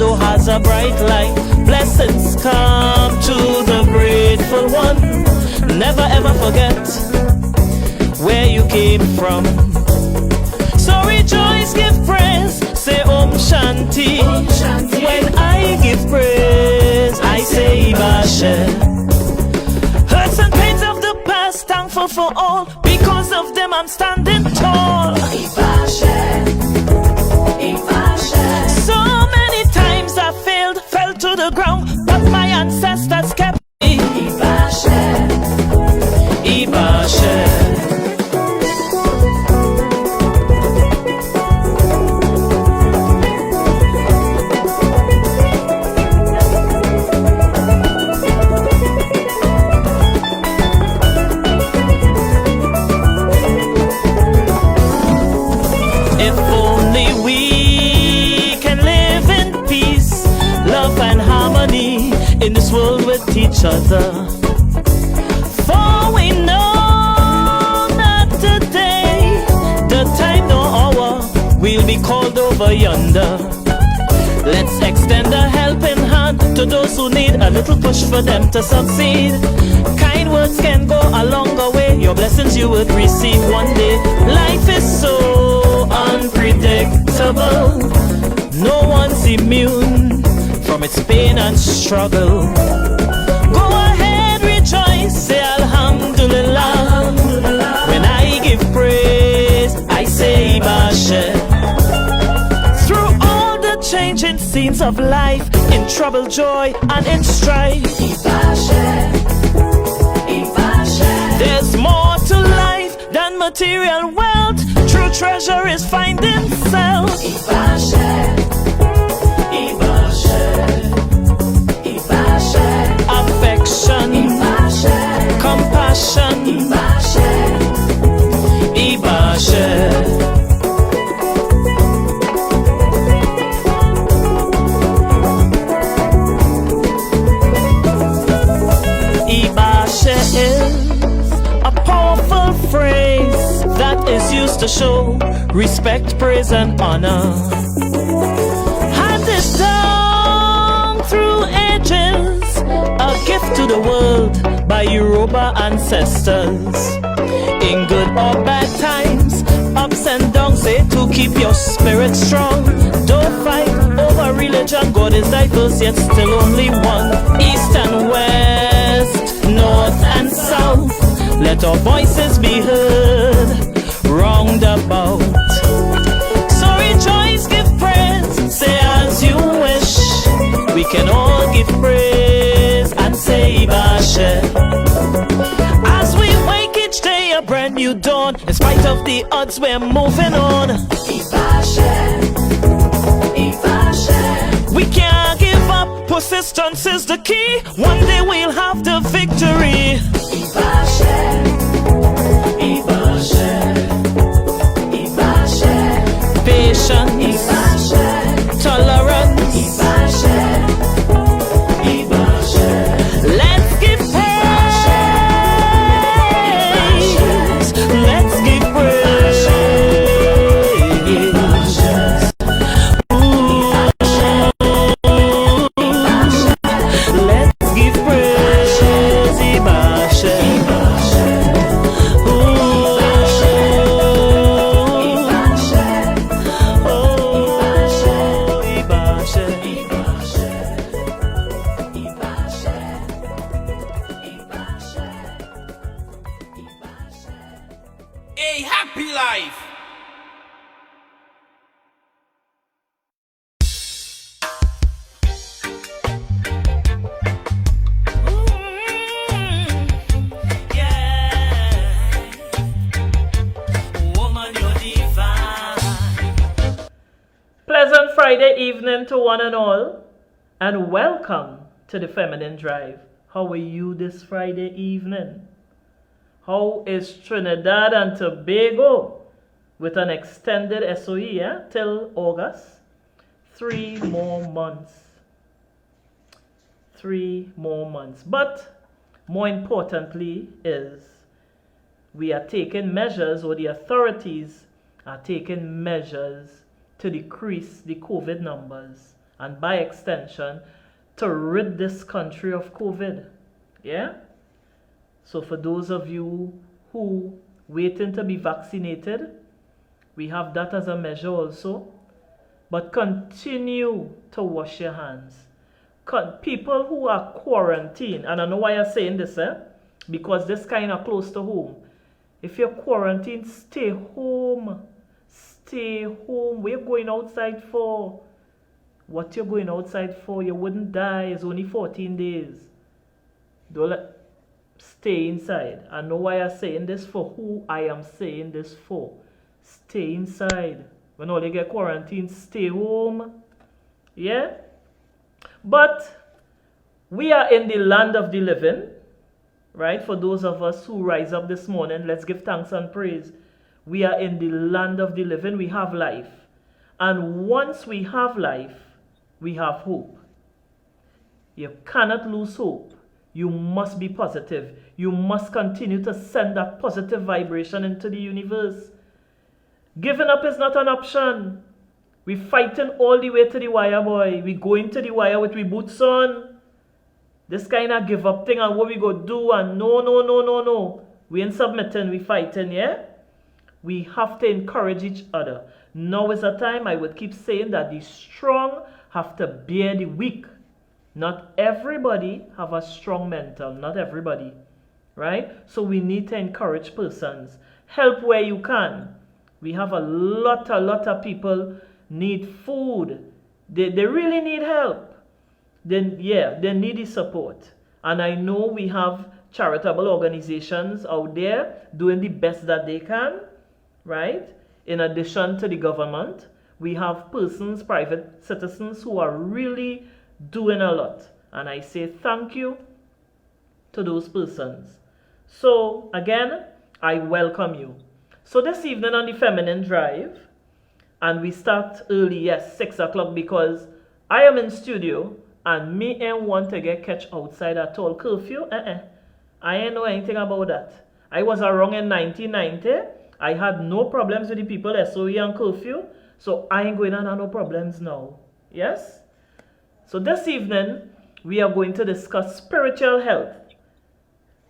window has a bright light. Blessings come to the grateful one. Never ever forget where you came from. So rejoice, give praise, say Om Shanti. When I give praise, I say Ibashe. Hurts and pains of the past, thankful for all. Because of them I'm standing tall. Ibashe, Ibashe. So many times I failed, fell to the ground, but my ancestors kept me. Ibashe, Ibashe. In this world with each other, for we know that today, the time nor hour, we'll be called over yonder. Let's extend a helping hand to those who need a little push for them to succeed. Kind words can go a longer way. Your blessings you would receive one day. Life is so unpredictable. No one's immune from its pain and struggle. Go ahead, rejoice, say Alhamdulillah. When I give praise, I say Ibashe. Through all the changing scenes of life, in trouble, joy, and in strife, Ibashe, Ibashe. There's more to life than material wealth. True treasure is finding self. Ibashe, affection, compassion, Ibashe. Ibashe is a powerful phrase that is used to show respect, praise, and honor. Handed down through ages, a gift to the world by Yoruba ancestors. In good or bad times, ups and downs, say to keep your spirit strong. Don't fight over religion, God is diverse, yet still only one. East and west, north and south, let our voices be heard round about. So rejoice, give praise, say as you wish. We can all give praise and say Ibashe. As we wake each day a brand new dawn, in spite of the odds we're moving on. Ibashe, Ibashe. We can't give up, persistence is the key. One day we'll have the victory. Ibashe, Ibashe, Ibashe. Patience, Ibashe. Tolerance, Ibashe. Let's give praise. Let's give praise. Ooh. Let's give praise. Ibashe. Ooh. Oh, Ibashe. A happy life. Woman, you're divine. Pleasant Friday evening to one and all, and welcome to the Feminine Drive. How are you this Friday evening? How is Trinidad and Tobago with an extended SOE till August? 3 more months. 3 more months. But more importantly is we are taking measures, or the authorities are taking measures to decrease the COVID numbers and by extension, to rid this country of COVID. Yeah? So for those of you who waiting to be vaccinated, we have that as a measure also. But continue to wash your hands. People who are quarantined, and I know why you're saying this, because this kind of close to home. If you're quarantined, stay home. Stay home. What are you going outside for? What you're going outside for? You wouldn't die. It's only 14 days. Stay inside. I know why I'm saying this, for who I am saying this for. Stay inside. When all you get quarantined, stay home. Yeah? But we are in the land of the living. Right? For those of us who rise up this morning, let's give thanks and praise. We are in the land of the living. We have life. And once we have life, we have hope. You cannot lose hope. You must be positive. You must continue to send that positive vibration into the universe. Giving up is not an option. We're fighting all the way to the wire, boy. We going to the wire with we boots on. This kind of give up thing and what we go do, and no. We ain't submitting, we fighting, yeah? We have to encourage each other. Now is the time. I would keep saying that the strong have to bear the weak. Not everybody have a strong mental. Not everybody. Right? So we need to encourage persons. Help where you can. We have a lot of people need food. They really need help. Then they need the support. And I know we have charitable organizations out there doing the best that they can, right? In addition to the government, we have persons, private citizens who are really doing a lot. And I say thank you to those persons. So again, I welcome you. So this evening on the Feminine Drive, and we start early, yes, 6 o'clock, because I am in studio and me ain't want to get catch outside at all. Curfew? I ain't know anything about that. I was around in 1990. I had no problems with the people SOE and curfew. So I ain't going to have no problems now. Yes? So this evening, we are going to discuss spiritual health.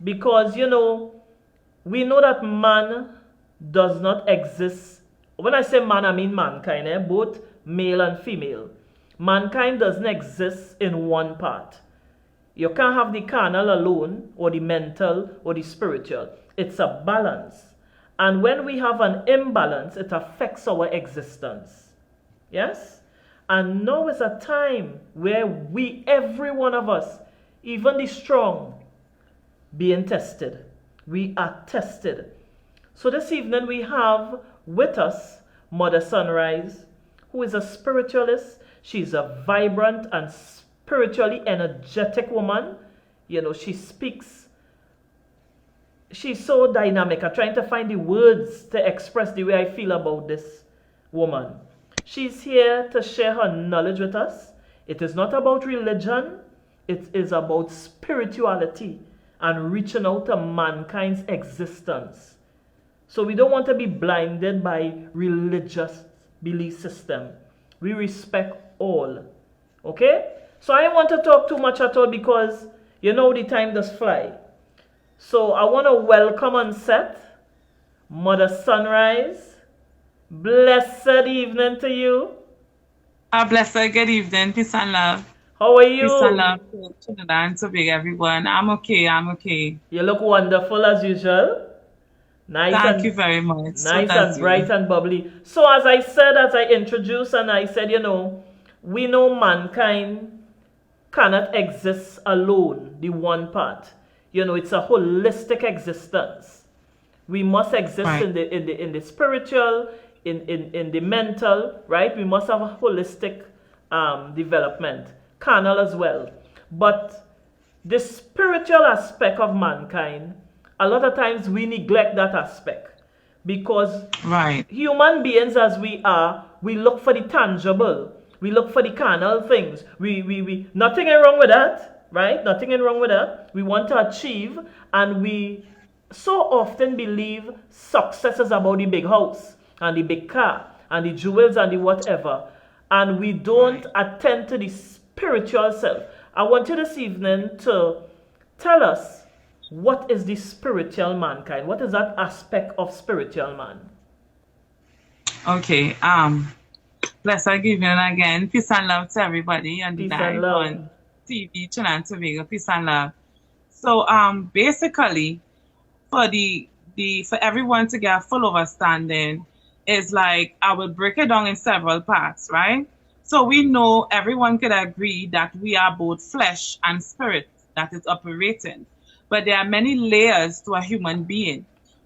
Because, we know that man does not exist. When I say man, I mean mankind, both male and female. Mankind doesn't exist in one part. You can't have the carnal alone, or the mental, or the spiritual. It's a balance. And when we have an imbalance, it affects our existence. Yes? And now is a time where every one of us, even the strong, being tested. We are tested. So this evening we have with us Mother Sunrise, who is a spiritualist. She's a vibrant and spiritually energetic woman. She speaks. She's so dynamic. I'm trying to find the words to express the way I feel about this woman. She's here to share her knowledge with us. It is not about religion. It is about spirituality and reaching out to mankind's existence. So we don't want to be blinded by religious belief system. We respect all. Okay? So I don't want to talk too much at all because the time does fly. So I want to welcome on set Mother Sunrise. Blessed evening to you. Blessed good evening. Peace and love. How are you? Peace and love to Trinidad and Tobago, everyone. I'm okay. You look wonderful as usual. Thank you very much. Nice and bright and bubbly. So as I introduced and I said, we know mankind cannot exist alone, the one part. It's a holistic existence. We must exist right. in the spiritual, in the mental, right? We must have a holistic development, carnal as well. But the spiritual aspect of mankind, a lot of times we neglect that aspect because right. human beings as we are, we look for the tangible. We look for the carnal things. We nothing wrong with that, right? Nothing wrong with that. We want to achieve, and we so often believe success is about the big house and the big car and the jewels and the whatever. and we don't Right. attend to the spiritual self. I want you this evening to tell us, what is the spiritual mankind? What is that aspect of spiritual man? Okay. Blessed evening again. Peace and love to everybody on the Peace and live love. on TV, Trinidad and Tobago. Peace and love. So basically for everyone to get a full understanding is like I will break it down in several parts, right? So we know everyone could agree that we are both flesh and spirit that is operating. But there are many layers to a human being.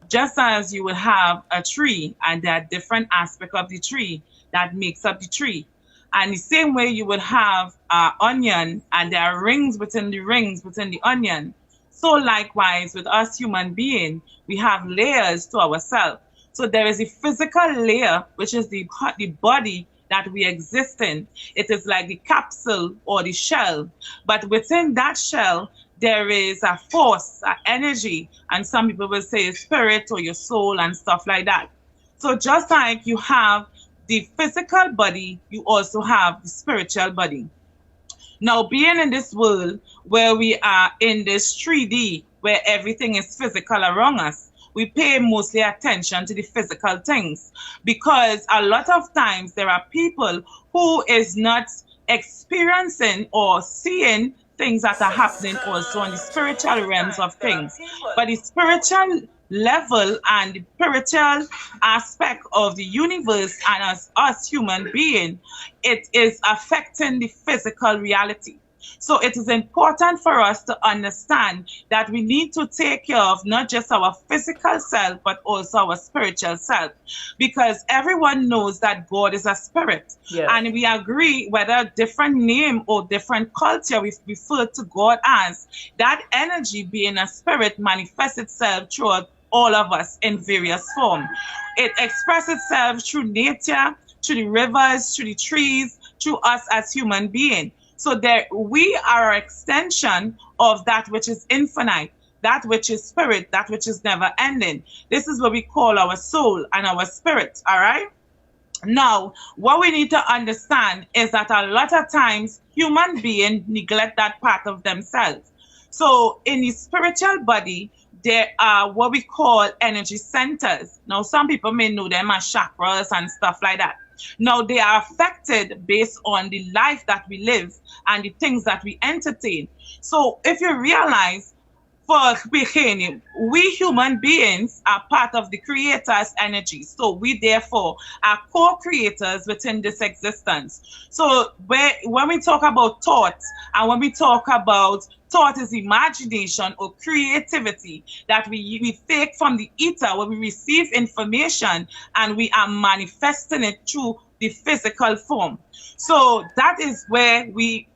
Just as you would have a tree and there are different aspects of the tree that makes up the tree. And the same way you would have an onion and there are rings within the onion. So likewise with us human beings, we have layers to ourselves. So there is a physical layer, which is the body that we exist in. It is like the capsule or the shell. But within that shell, there is a force, an energy, and some people will say spirit or your soul and stuff like that. So just like you have the physical body, you also have the spiritual body. Now, being in this world where we are in this 3D, where everything is physical around us, we pay mostly attention to the physical things because a lot of times there are people who is not experiencing or seeing things that are happening also on the spiritual realms of things. But the spiritual level and the spiritual aspect of the universe and as us human beings, it is affecting the physical reality. So it is important for us to understand that we need to take care of not just our physical self, but also our spiritual self. Because everyone knows that God is a spirit. Yes. And we agree whether different name or different culture we refer to God as, that energy being a spirit manifests itself throughout all of us in various forms. It expresses itself through nature, through the rivers, through the trees, through us as human beings. So there, we are an extension of that which is infinite, that which is spirit, that which is never ending. This is what we call our soul and our spirit, all right? Now, what we need to understand is that a lot of times human beings neglect that part of themselves. So in the spiritual body, there are what we call energy centers. Now, some people may know them as chakras and stuff like that. Now, they are affected based on the life that we live and the things that we entertain. So if you realize, for beginning, we human beings are part of the creator's energy. So we therefore are co-creators within this existence. So when we talk about thought, and when we talk about thought is imagination or creativity that we take from the ether where we receive information and we are manifesting it through the physical form. So that is where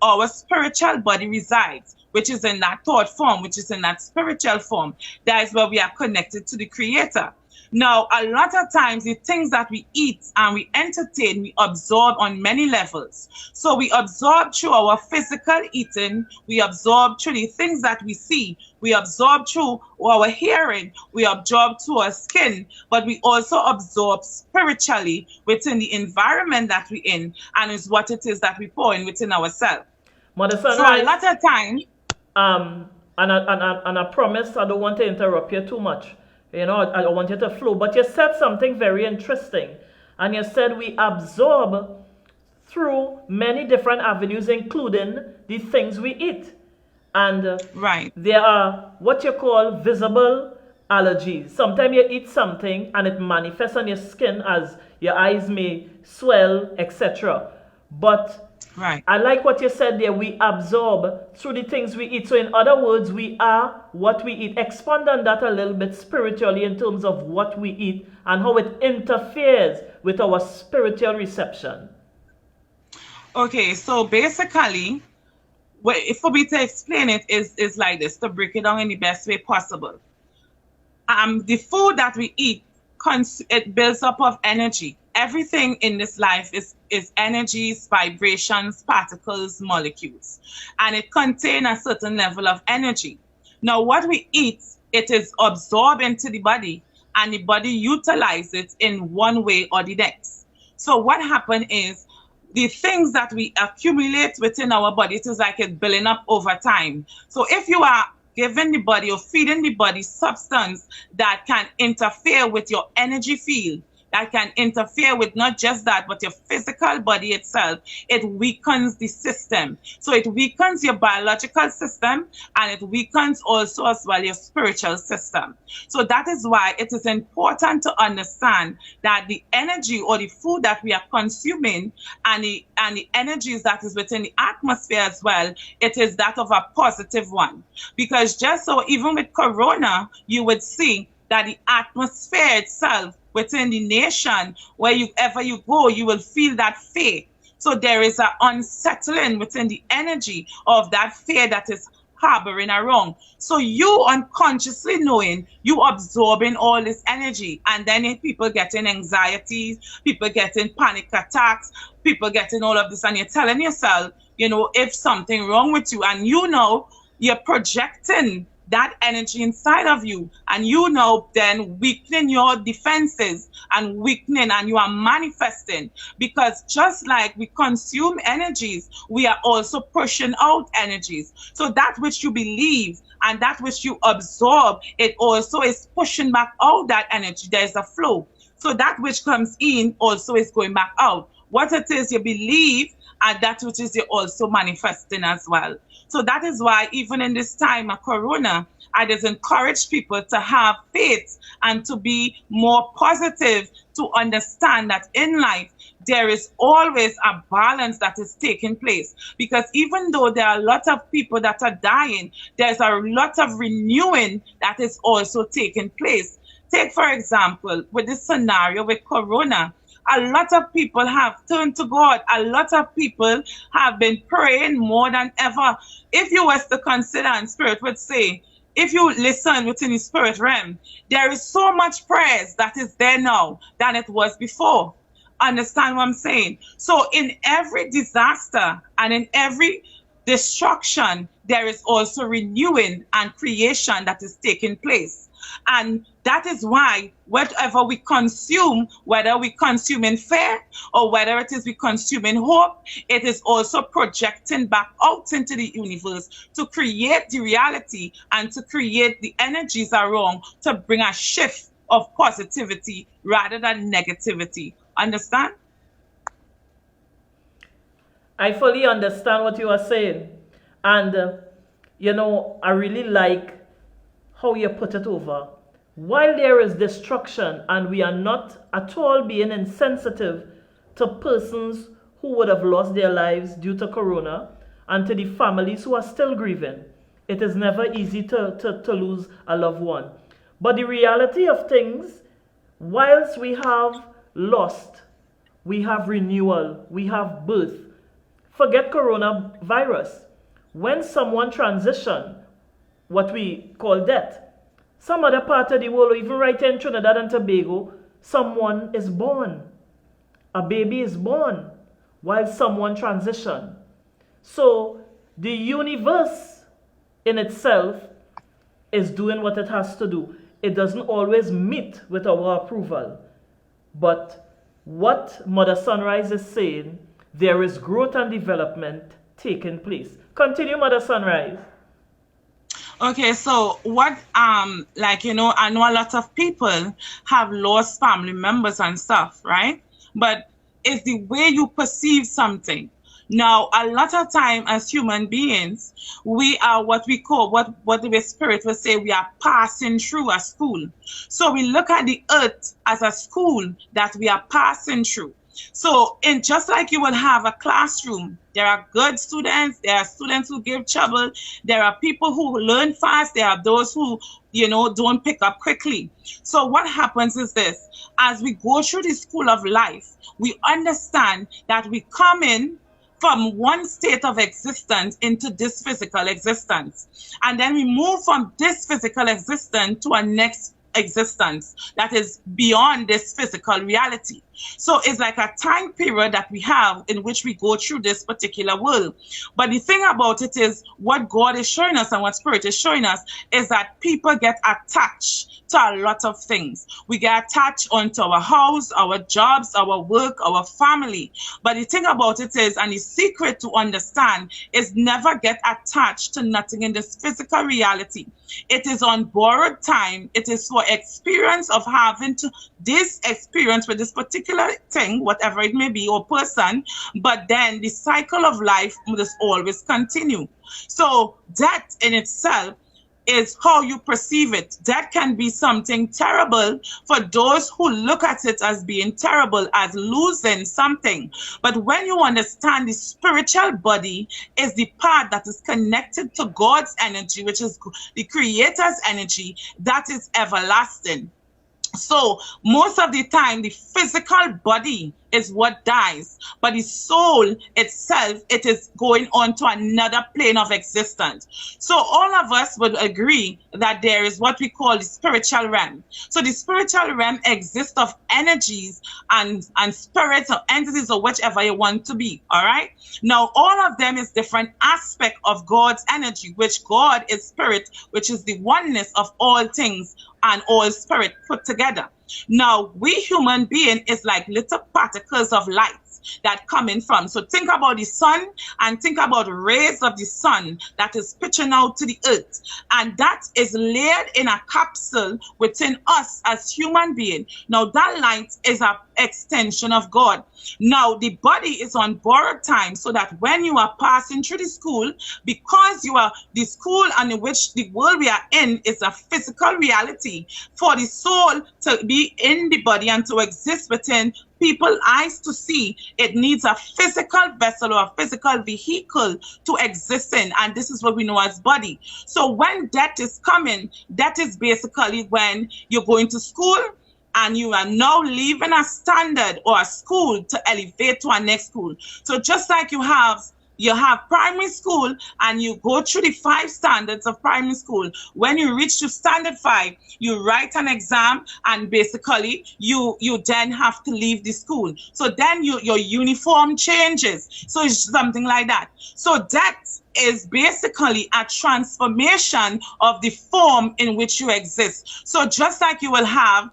our spiritual body resides, which is in that thought form, which is in that spiritual form. That is where we are connected to the creator. Now, a lot of times the things that we eat and we entertain, we absorb on many levels. So we absorb through our physical eating, we absorb through the things that we see, we absorb through our hearing, we absorb through our skin, but we also absorb spiritually within the environment that we're in, and is what it is that we pour in within ourselves. Mother So Sunrise, a lot of times, and I promise I don't want to interrupt you too much. You know, I want you to flow. But you said something very interesting. And you said we absorb through many different avenues, including the things we eat. And right. there are what you call visible allergies. Sometimes you eat something and it manifests on your skin as your eyes may swell, etc. But Right. I like what you said there. We absorb through the things we eat. So in other words, we are what we eat. Expand on that a little bit spiritually in terms of what we eat and how it interferes with our spiritual reception. Okay, so basically, for me to explain it is like this, to break it down in the best way possible. The food that we eat, it builds up of energy. Everything in this life is energies, vibrations, particles, molecules, and it contains a certain level of energy. Now, what we eat, it is absorbed into the body, and the body utilizes it in one way or the next. So what happens is, the things that we accumulate within our body, it is like it's building up over time. So if you are giving the body or feeding the body substance that can interfere with your energy field, that can interfere with not just that, but your physical body itself, it weakens the system. So it weakens your biological system, and it weakens also as well your spiritual system. So that is why it is important to understand that the energy or the food that we are consuming and the energies that is within the atmosphere as well, it is that of a positive one. Because just so even with corona, you would see that the atmosphere itself within the nation, wherever you go, you will feel that fear. So there is an unsettling within the energy of that fear that is harboring around. So you unconsciously knowing, you absorbing all this energy, and then people getting anxieties, people getting panic attacks, people getting all of this, and you're telling yourself, if something wrong with you, and you're projecting that energy inside of you, and then weakening your defenses and you are manifesting. Because just like we consume energies, we are also pushing out energies. So that which you believe and that which you absorb, it also is pushing back out that energy. There's a flow. So that which comes in also is going back out. What it is you believe, and that which is you're also manifesting as well. So that is why even in this time of corona, I just encourage people to have faith and to be more positive, to understand that in life, there is always a balance that is taking place. Because even though there are a lot of people that are dying, there's a lot of renewing that is also taking place. Take, for example, with this scenario with corona, a lot of people have turned to God. A lot of people have been praying more than ever. If you was to consider, and Spirit would say, if you listen within the spirit realm, there is so much prayers that is there now than it was before. Understand what I'm saying? So in every disaster and in every destruction, there is also renewing and creation that is taking place. And that is why whatever we consume, whether we consume in fear or whether it is we consume in hope, it is also projecting back out into the universe to create the reality and to create the energies around to bring a shift of positivity rather than negativity. Understand? I fully understand what you are saying. And, I really like how you put it over. While there is destruction and we are not at all being insensitive to persons who would have lost their lives due to corona and to the families who are still grieving, it is never easy to lose a loved one. But the reality of things, whilst we have lost, we have renewal, we have birth. Forget coronavirus. When someone transitions, what we call death, some other part of the world, or even right in Trinidad and Tobago, someone is born. A baby is born while someone transitions. So the universe in itself is doing what it has to do. It doesn't always meet with our approval. But what Mother Sunrise is saying, there is growth and development taking place. Continue, Mother Sunrise. Okay, so what, I know a lot of people have lost family members and stuff, right? But it's the way you perceive something. Now, a lot of time as human beings, we are what we call, what the Spirit will say, we are passing through a school. So we look at the earth as a school that we are passing through. So just like you will have a classroom, there are good students, there are students who give trouble, there are people who learn fast, there are those who, don't pick up quickly. So what happens is this: as we go through the school of life, we understand that we come in from one state of existence into this physical existence. And then we move from this physical existence to a next existence that is beyond this physical reality. So it's like a time period that we have in which we go through this particular world. But the thing about it is, what God is showing us and what Spirit is showing us is that people get attached to a lot of things. We get attached onto our house, our jobs, our work, our family. But the thing about it is, and the secret to understand, is never get attached to nothing in this physical reality. It is on borrowed time. It is for experience of having to this experience with this particular thing, whatever it may be, or person. But then the cycle of life must always continue. So that in itself is how you perceive it. That can be something terrible for those who look at it as being terrible, as losing something. But when you understand the spiritual body is the part that is connected to God's energy, which is the Creator's energy, that is everlasting. So most of the time, the physical body is what dies, but the soul itself, it is going on to another plane of existence. So all of us would agree that there is what we call the spiritual realm. So the spiritual realm exists of energies and spirits or entities or whichever you want to be, all right? Now, all of them is different aspect of God's energy, which God is spirit, which is the oneness of all things and all spirit put together. Now, we human being is like little particles of light that coming from. So think about the sun and think about rays of the sun that is pitching out to the earth. And that is layered in a capsule within us as human being. Now that light is an extension of God. Now the body is on borrowed time, so that when you are passing through the school, because you are the school and in which the world we are in is a physical reality, for the soul to be in the body and to exist within people's eyes to see, it needs a physical vessel or a physical vehicle to exist in, and this is what we know as body. So when death is coming, that is basically when you're going to school and you are now leaving a standard or a school to elevate to a next school. So just like you have primary school and you go through the 5 standards of primary school. When you reach to standard 5, you write an exam and basically you then have to leave the school. So then your uniform changes. So it's something like that. So that is basically a transformation of the form in which you exist. So just like you will have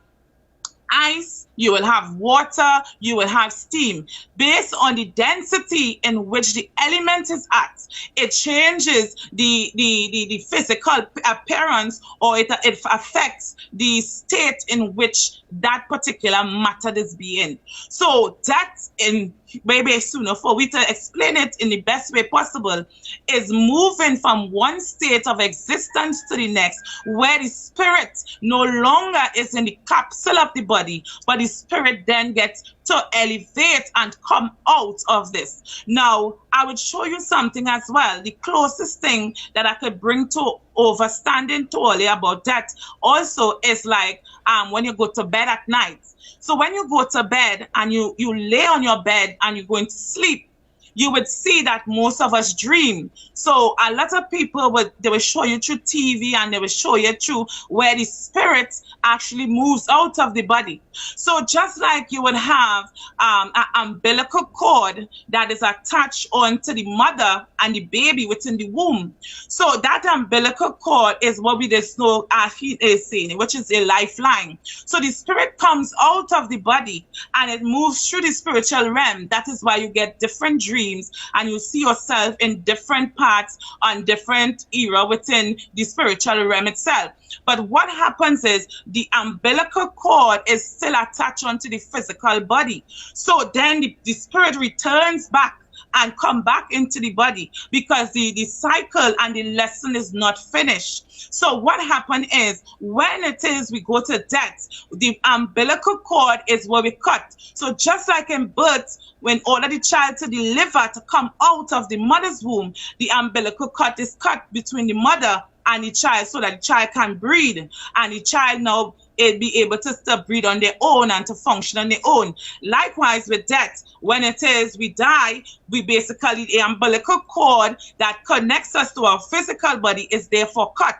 ice, you will have water, you will have steam. Based on the density in which the element is at, it changes the physical appearance, or it affects the state in which that particular matter is being. So that, in maybe sooner for we to explain it in the best way possible, is moving from one state of existence to the next, where the spirit no longer is in the capsule of the body, but the spirit then gets to elevate and come out of this. Now, I would show you something as well. The closest thing that I could bring to understanding totally about that also is like when you go to bed at night. So when you go to bed and you lay on your bed and you're going to sleep, you would see that most of us dream. So a lot of people they will show you through TV and they will show you through where the spirit actually moves out of the body. So just like you would have an umbilical cord that is attached onto the mother and the baby within the womb. So that umbilical cord is what we just know as he is saying, which is a lifeline. So the spirit comes out of the body and it moves through the spiritual realm. That is why you get different dreams and you see yourself in different parts on different era within the spiritual realm itself. But what happens is the umbilical cord is still attached onto the physical body. So then the spirit returns back and come back into the body because the cycle and the lesson is not finished. So what happened is when it is we go to death, the umbilical cord is where we cut. So just like in birth, when order the child to deliver to come out of the mother's womb, the umbilical cord is cut between the mother and the child so that the child can breathe, and the child now it be able to breathe on their own and to function on their own. Likewise with death, when it is we die, we basically, the umbilical cord that connects us to our physical body is therefore cut.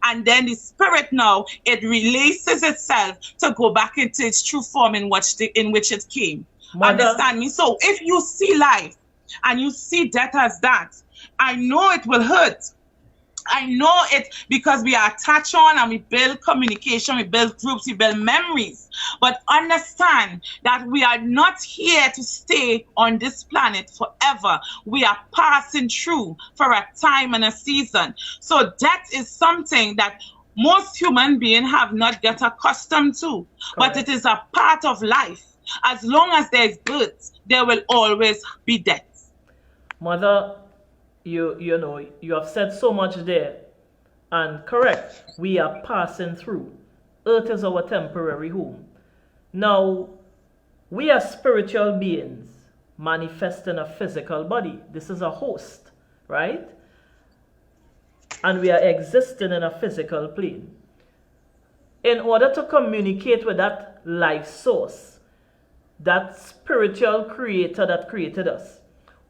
And then the spirit now, it releases itself to go back into its true form in which it came. Mother. Understand me? So if you see life and you see death as that, I know it will hurt. I know it because we are attached on and we build communication, we build groups, we build memories. But understand that we are not here to stay on this planet forever. We are passing through for a time and a season. So death is something that most human beings have not get accustomed to. Correct. But it is a part of life. As long as there is birth, there will always be death. Mother, you know, you have said so much there. And correct, we are passing through. Earth is our temporary home. Now, we are spiritual beings manifesting a physical body. This is a host, right? And we are existing in a physical plane. In order to communicate with that life source, that spiritual creator that created us,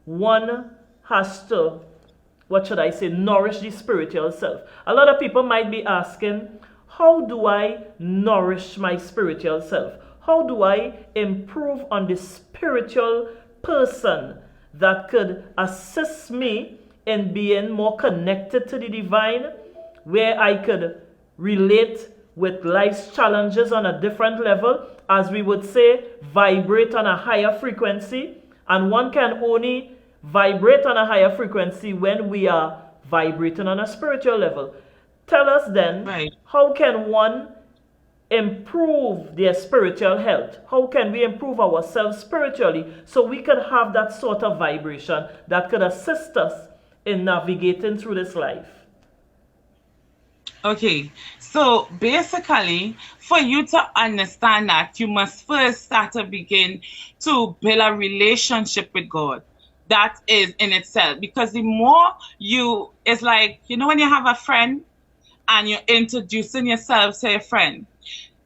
one has to, what should I say, nourish the spiritual self. A lot of people might be asking, how do I nourish my spiritual self? How do I improve on the spiritual person that could assist me in being more connected to the divine, where I could relate with life's challenges on a different level, as we would say, vibrate on a higher frequency? And one can only vibrate on a higher frequency when we are vibrating on a spiritual level. Tell us then, Right. how can one improve their spiritual health? How can we improve ourselves spiritually so we can have that sort of vibration that could assist us in navigating through this life? Okay, so basically, for you to understand that, you must first start to begin to build a relationship with God. That is in itself, because the more you, it's like, you know, when you have a friend and you're introducing yourself to a friend,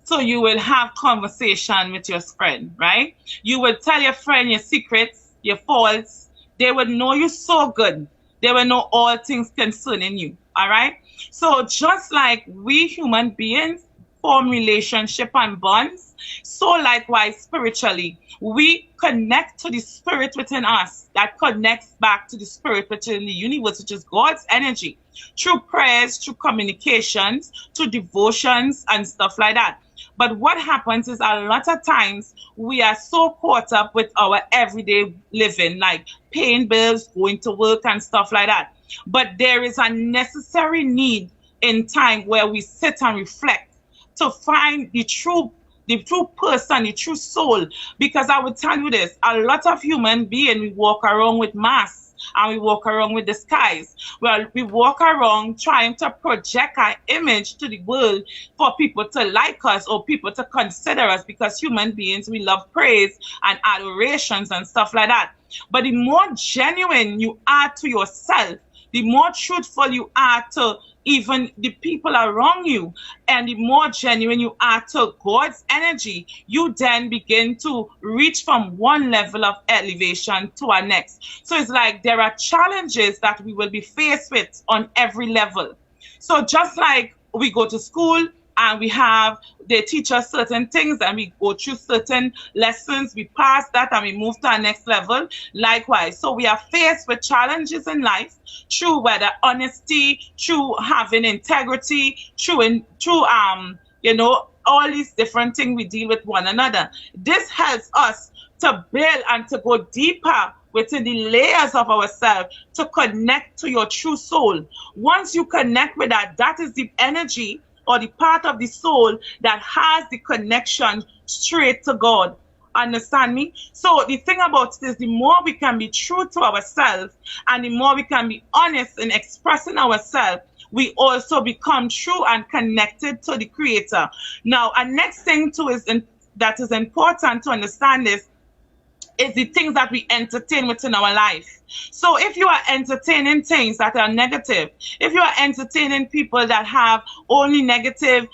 so you will have conversation with your friend, right? You will tell your friend your secrets, your faults. They would know you so good. They will know all things concerning you, all right? So just like we human beings form relationship and bonds, so likewise spiritually, we connect to the spirit within us that connects back to the spirit within the universe, which is God's energy, through prayers, through communications, through devotions and stuff like that. But what happens is a lot of times we are so caught up with our everyday living, like paying bills, going to work and stuff like that. But there is a necessary need in time where we sit and reflect to find the true person, the true soul. Because I would tell you this, a lot of human beings, we walk around with masks and we walk around with disguise. Well, we walk around trying to project our image to the world for people to like us or people to consider us, because human beings, we love praise and adorations and stuff like that. But the more genuine you are to yourself, the more truthful you are to even the people around you, and the more genuine you are to God's energy, you then begin to reach from one level of elevation to our next. So it's like there are challenges that we will be faced with on every level. So just like we go to school and they teach us certain things and we go through certain lessons, we pass that and we move to our next level. Likewise, so we are faced with challenges in life, through whether honesty, through having integrity, through all these different things we deal with one another. This helps us to build and to go deeper within the layers of ourselves to connect to your true soul. Once you connect with that, that is the energy or the part of the soul that has the connection straight to God. Understand me? So the thing about this, the more we can be true to ourselves and the more we can be honest in expressing ourselves, we also become true and connected to the Creator. Now, a next thing too that is important to understand is the things that we entertain within our life. So if you are entertaining things that are negative, if you are entertaining people that have only negative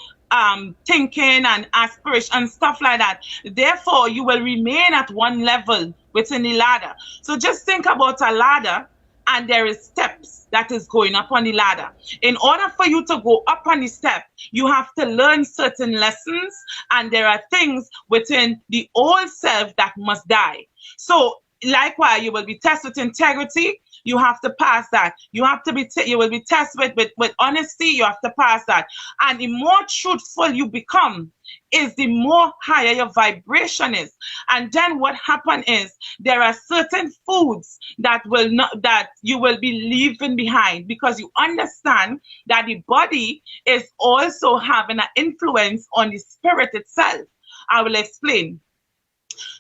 thinking and aspiration and stuff like that. Therefore, you will remain at one level within the ladder. So just think about a ladder, and there is steps that is going up on the ladder. In order for you to go up on the step, you have to learn certain lessons, and there are things within the old self that must die. So likewise, you will be tested with integrity. You have to pass that. You have to be. You will be tested with honesty. You have to pass that. And the more truthful you become, is the more higher your vibration is. And then what happens is there are certain foods that you will be leaving behind, because you understand that the body is also having an influence on the spirit itself. I will explain.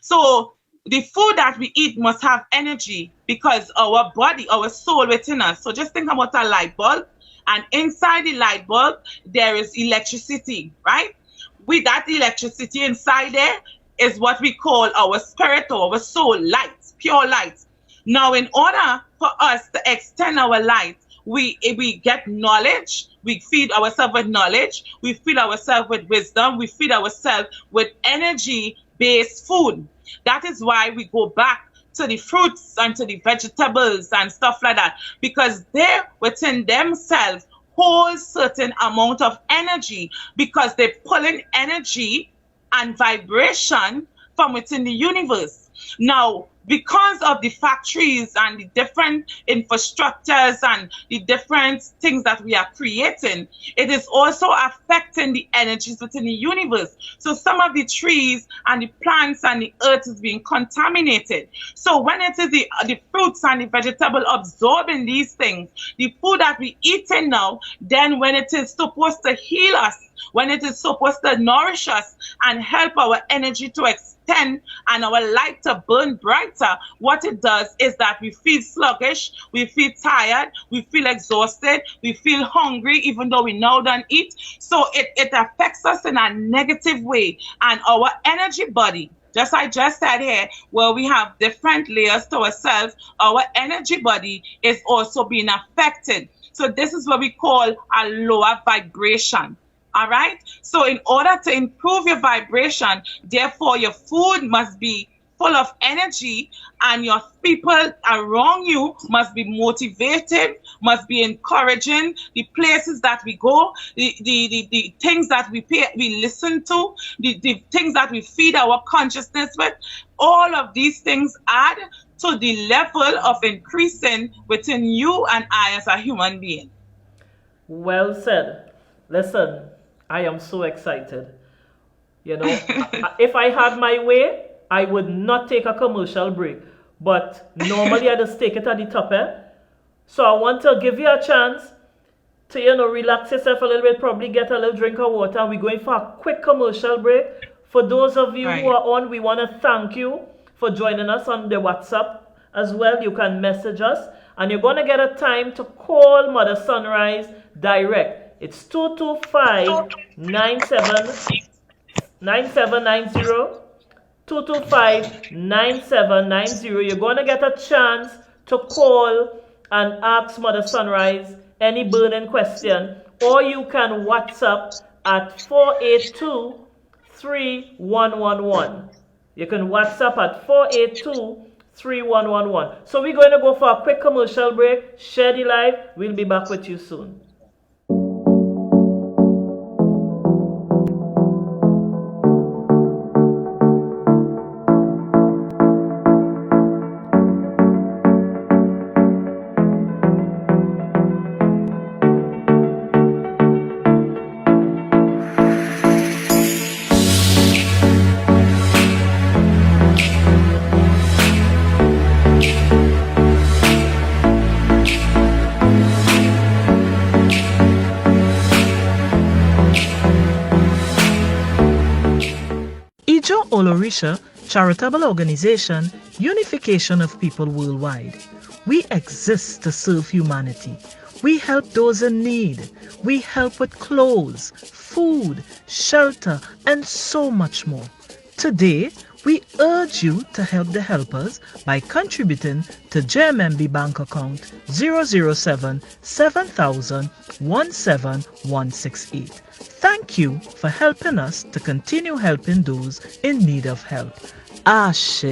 So the food that we eat must have energy, because our body, our soul within us. So just think about a light bulb, and inside the light bulb, there is electricity, right? With that electricity inside there is what we call our spirit or our soul, light, pure light. Now, in order for us to extend our light, we get knowledge. We feed ourselves with knowledge. We feed ourselves with wisdom. We feed ourselves with energy-based food. That is why we go back to the fruits and to the vegetables and stuff like that, because they within themselves hold certain amount of energy, because they're pulling energy and vibration from within the universe. Now, because of the factories and the different infrastructures and the different things that we are creating, it is also affecting the energies within the universe. So some of the trees and the plants and the earth is being contaminated. So when it is the fruits and the vegetable absorbing these things, the food that we eating now, then when it is supposed to heal us, when it is supposed to nourish us and help our energy to extend and our light to burn brighter, what it does is that we feel sluggish, we feel tired, we feel exhausted, we feel hungry even though we now don't eat. So it affects us in a negative way, and our energy body, I just said here, where we have different layers to ourselves, our energy body is also being affected. So this is what we call a lower vibration. All right. So in order to improve your vibration, therefore your food must be full of energy, and your people around you must be motivated, must be encouraging. The places that we go, the things that we listen to, the things that we feed our consciousness with, all of these things add to the level of increasing within you and I as a human being. Well said. Listen, I am so excited. You know, if I had my way, I would not take a commercial break. But normally I just take it at the top, So I want to give you a chance to, relax yourself a little bit, probably get a little drink of water. We're going for a quick commercial break. For those of you who are on, we want to thank you for joining us on the WhatsApp as well. You can message us, and you're going to get a time to call Mother Sunrise direct. It's 225-9790, 225-9790. You're going to get a chance to call and ask Mother Sunrise any burning question, or you can WhatsApp at 482-3111. You can WhatsApp at 482-3111. So we're going to go for a quick commercial break. Share the live. We'll be back with you soon. Olorisha charitable organization, unification of people worldwide. We exist to serve humanity. We help those in need. We help with clothes, food, shelter, and so much more. Today, We urge you to help the helpers by contributing to JMMB bank account 007 7000 17168. Thank you for helping us to continue helping those in need of help. Ashe.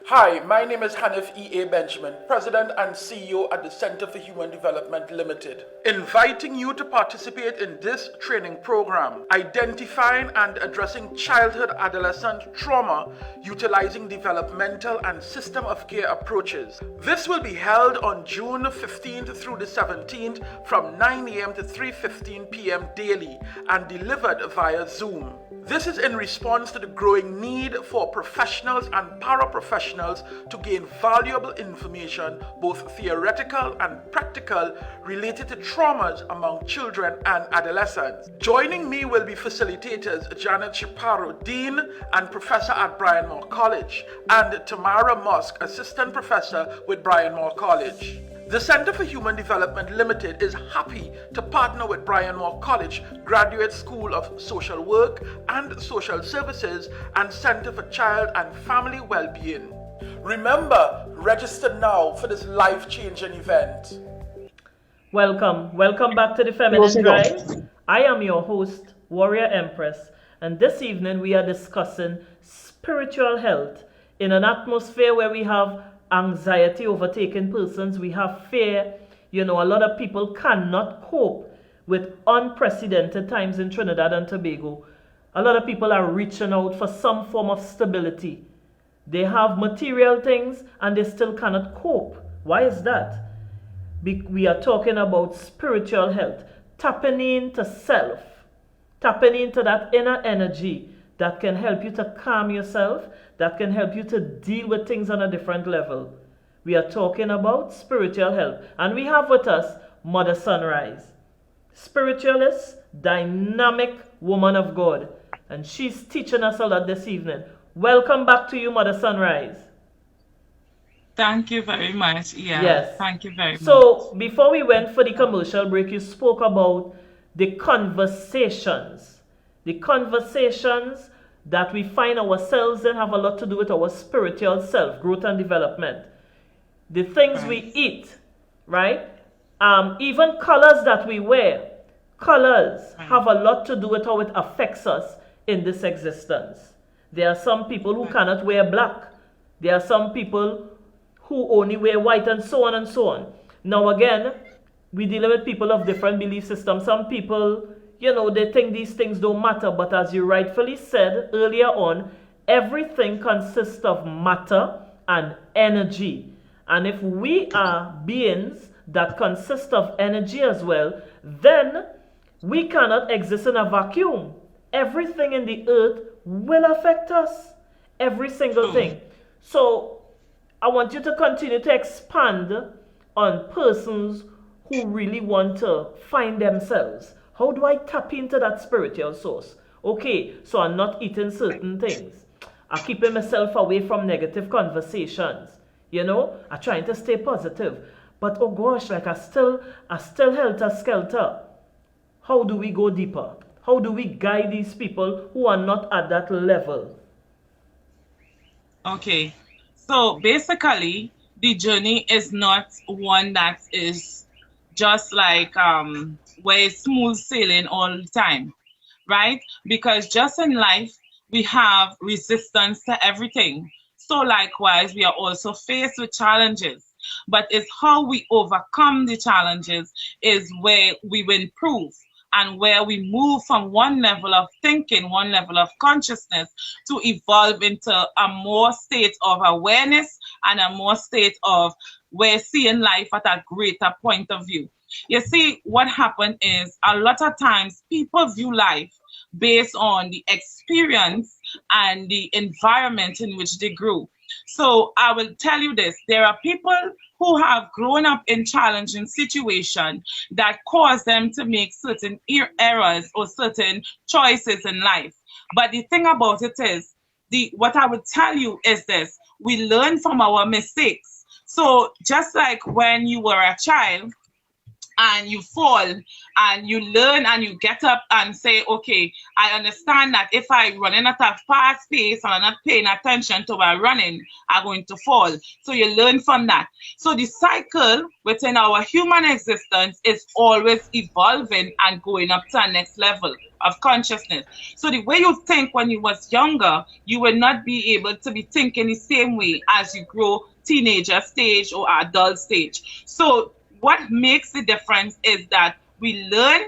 Hi, my name is Hanif E.A. Benjamin, President and CEO at the Center for Human Development Limited, inviting you to participate in this training program, identifying and addressing childhood-adolescent trauma, utilizing developmental and system of care approaches. This will be held on June 15th through the 17th from 9 a.m. to 3:15 p.m. daily and delivered via Zoom. This is in response to the growing need for professionals and paraprofessionals to gain valuable information, both theoretical and practical, related to traumas among children and adolescents. Joining me will be facilitators Janet Chaparro, Dean and Professor at Bryan Moore College, and Tamara Musk, Assistant Professor with Bryan Moore College. The Center for Human Development Limited is happy to partner with Bryan Moore College, Graduate School of Social Work and Social Services, and Center for Child and Family Wellbeing. Remember, register now for this life-changing event. Welcome back to the Feminine Drive. I am your host, Warrior Empress, and this evening we are discussing spiritual health in an atmosphere where we have anxiety overtaking persons, we have fear. A lot of people cannot cope with unprecedented times in Trinidad and Tobago. A lot of people are reaching out for some form of stability. They have material things and they still cannot cope. Why is that? We are talking about spiritual health, tapping into self, tapping into that inner energy that can help you to calm yourself, that can help you to deal with things on a different level. We are talking about spiritual health. And we have with us Mother Sunrise, spiritualist, dynamic woman of God. And she's teaching us a lot this evening. Welcome back to you, Mother Sunrise. Thank you very much. Yeah. Yes. Thank you very much. So before we went for the commercial break, you spoke about the conversations that we find ourselves in have a lot to do with our spiritual self, growth and development. The things we eat, right? Even colors that we wear, colors have a lot to do with how it affects us in this existence. There are some people who cannot wear black. There are some people who only wear white, and so on and so on. Now again, we deal with people of different belief systems. Some people, they think these things don't matter, but as you rightfully said earlier on, everything consists of matter and energy. And if we are beings that consist of energy as well, then we cannot exist in a vacuum. Everything in the earth will affect us. Every single thing. So I want you to continue to expand on persons who really want to find themselves. How do I tap into that spiritual source? Okay, so I'm not eating certain things. I'm keeping myself away from negative conversations. I'm trying to stay positive. But oh gosh, I still helter-skelter. How do we go deeper? How do we guide these people who are not at that level? Okay, so basically, the journey is not one that is just like where it's smooth sailing all the time, right? Because just in life, we have resistance to everything. So likewise, we are also faced with challenges. But it's how we overcome the challenges is where we will improve, and where we move from one level of thinking, one level of consciousness, to evolve into a more state of awareness and a more state of we're seeing life at a greater point of view. You see, what happened is a lot of times people view life based on the experience and the environment in which they grew. So I will tell you this, there are people who have grown up in challenging situations that cause them to make certain errors or certain choices in life. But the thing about it is, what I would tell you is this, we learn from our mistakes. So just like when you were a child, and you fall and you learn and you get up and say, okay, I understand that if I running at a fast pace and I'm not paying attention to my running, I'm going to fall. So you learn from that. So the cycle within our human existence is always evolving and going up to a next level of consciousness. So the way you think when you was younger, you will not be able to be thinking the same way as you grow teenager stage or adult stage. So what makes the difference is that we learn,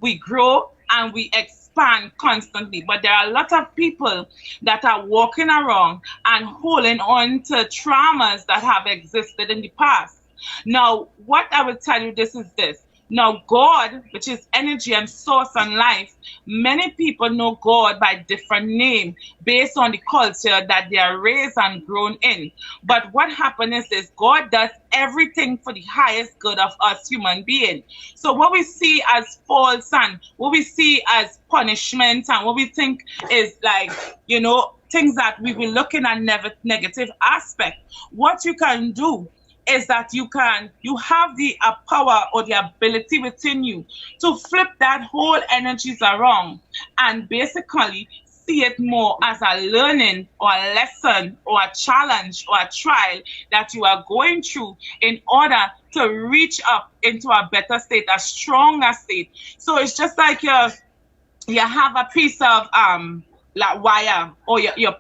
we grow, and we expand constantly. But there are a lot of people that are walking around and holding on to traumas that have existed in the past. Now, what I will tell you this is this. Now, God, which is energy and source and life, many people know God by different names based on the culture that they are raised and grown in. But what happens is God does everything for the highest good of us human beings. So what we see as faults and what we see as punishment and what we think is like, you know, things that we will look in a negative aspect, what you can do is that you have the power or the ability within you to flip that whole energies around and basically see it more as a learning or a lesson or a challenge or a trial that you are going through in order to reach up into a better state, a stronger state. So it's just like you have a piece of like wire, or you're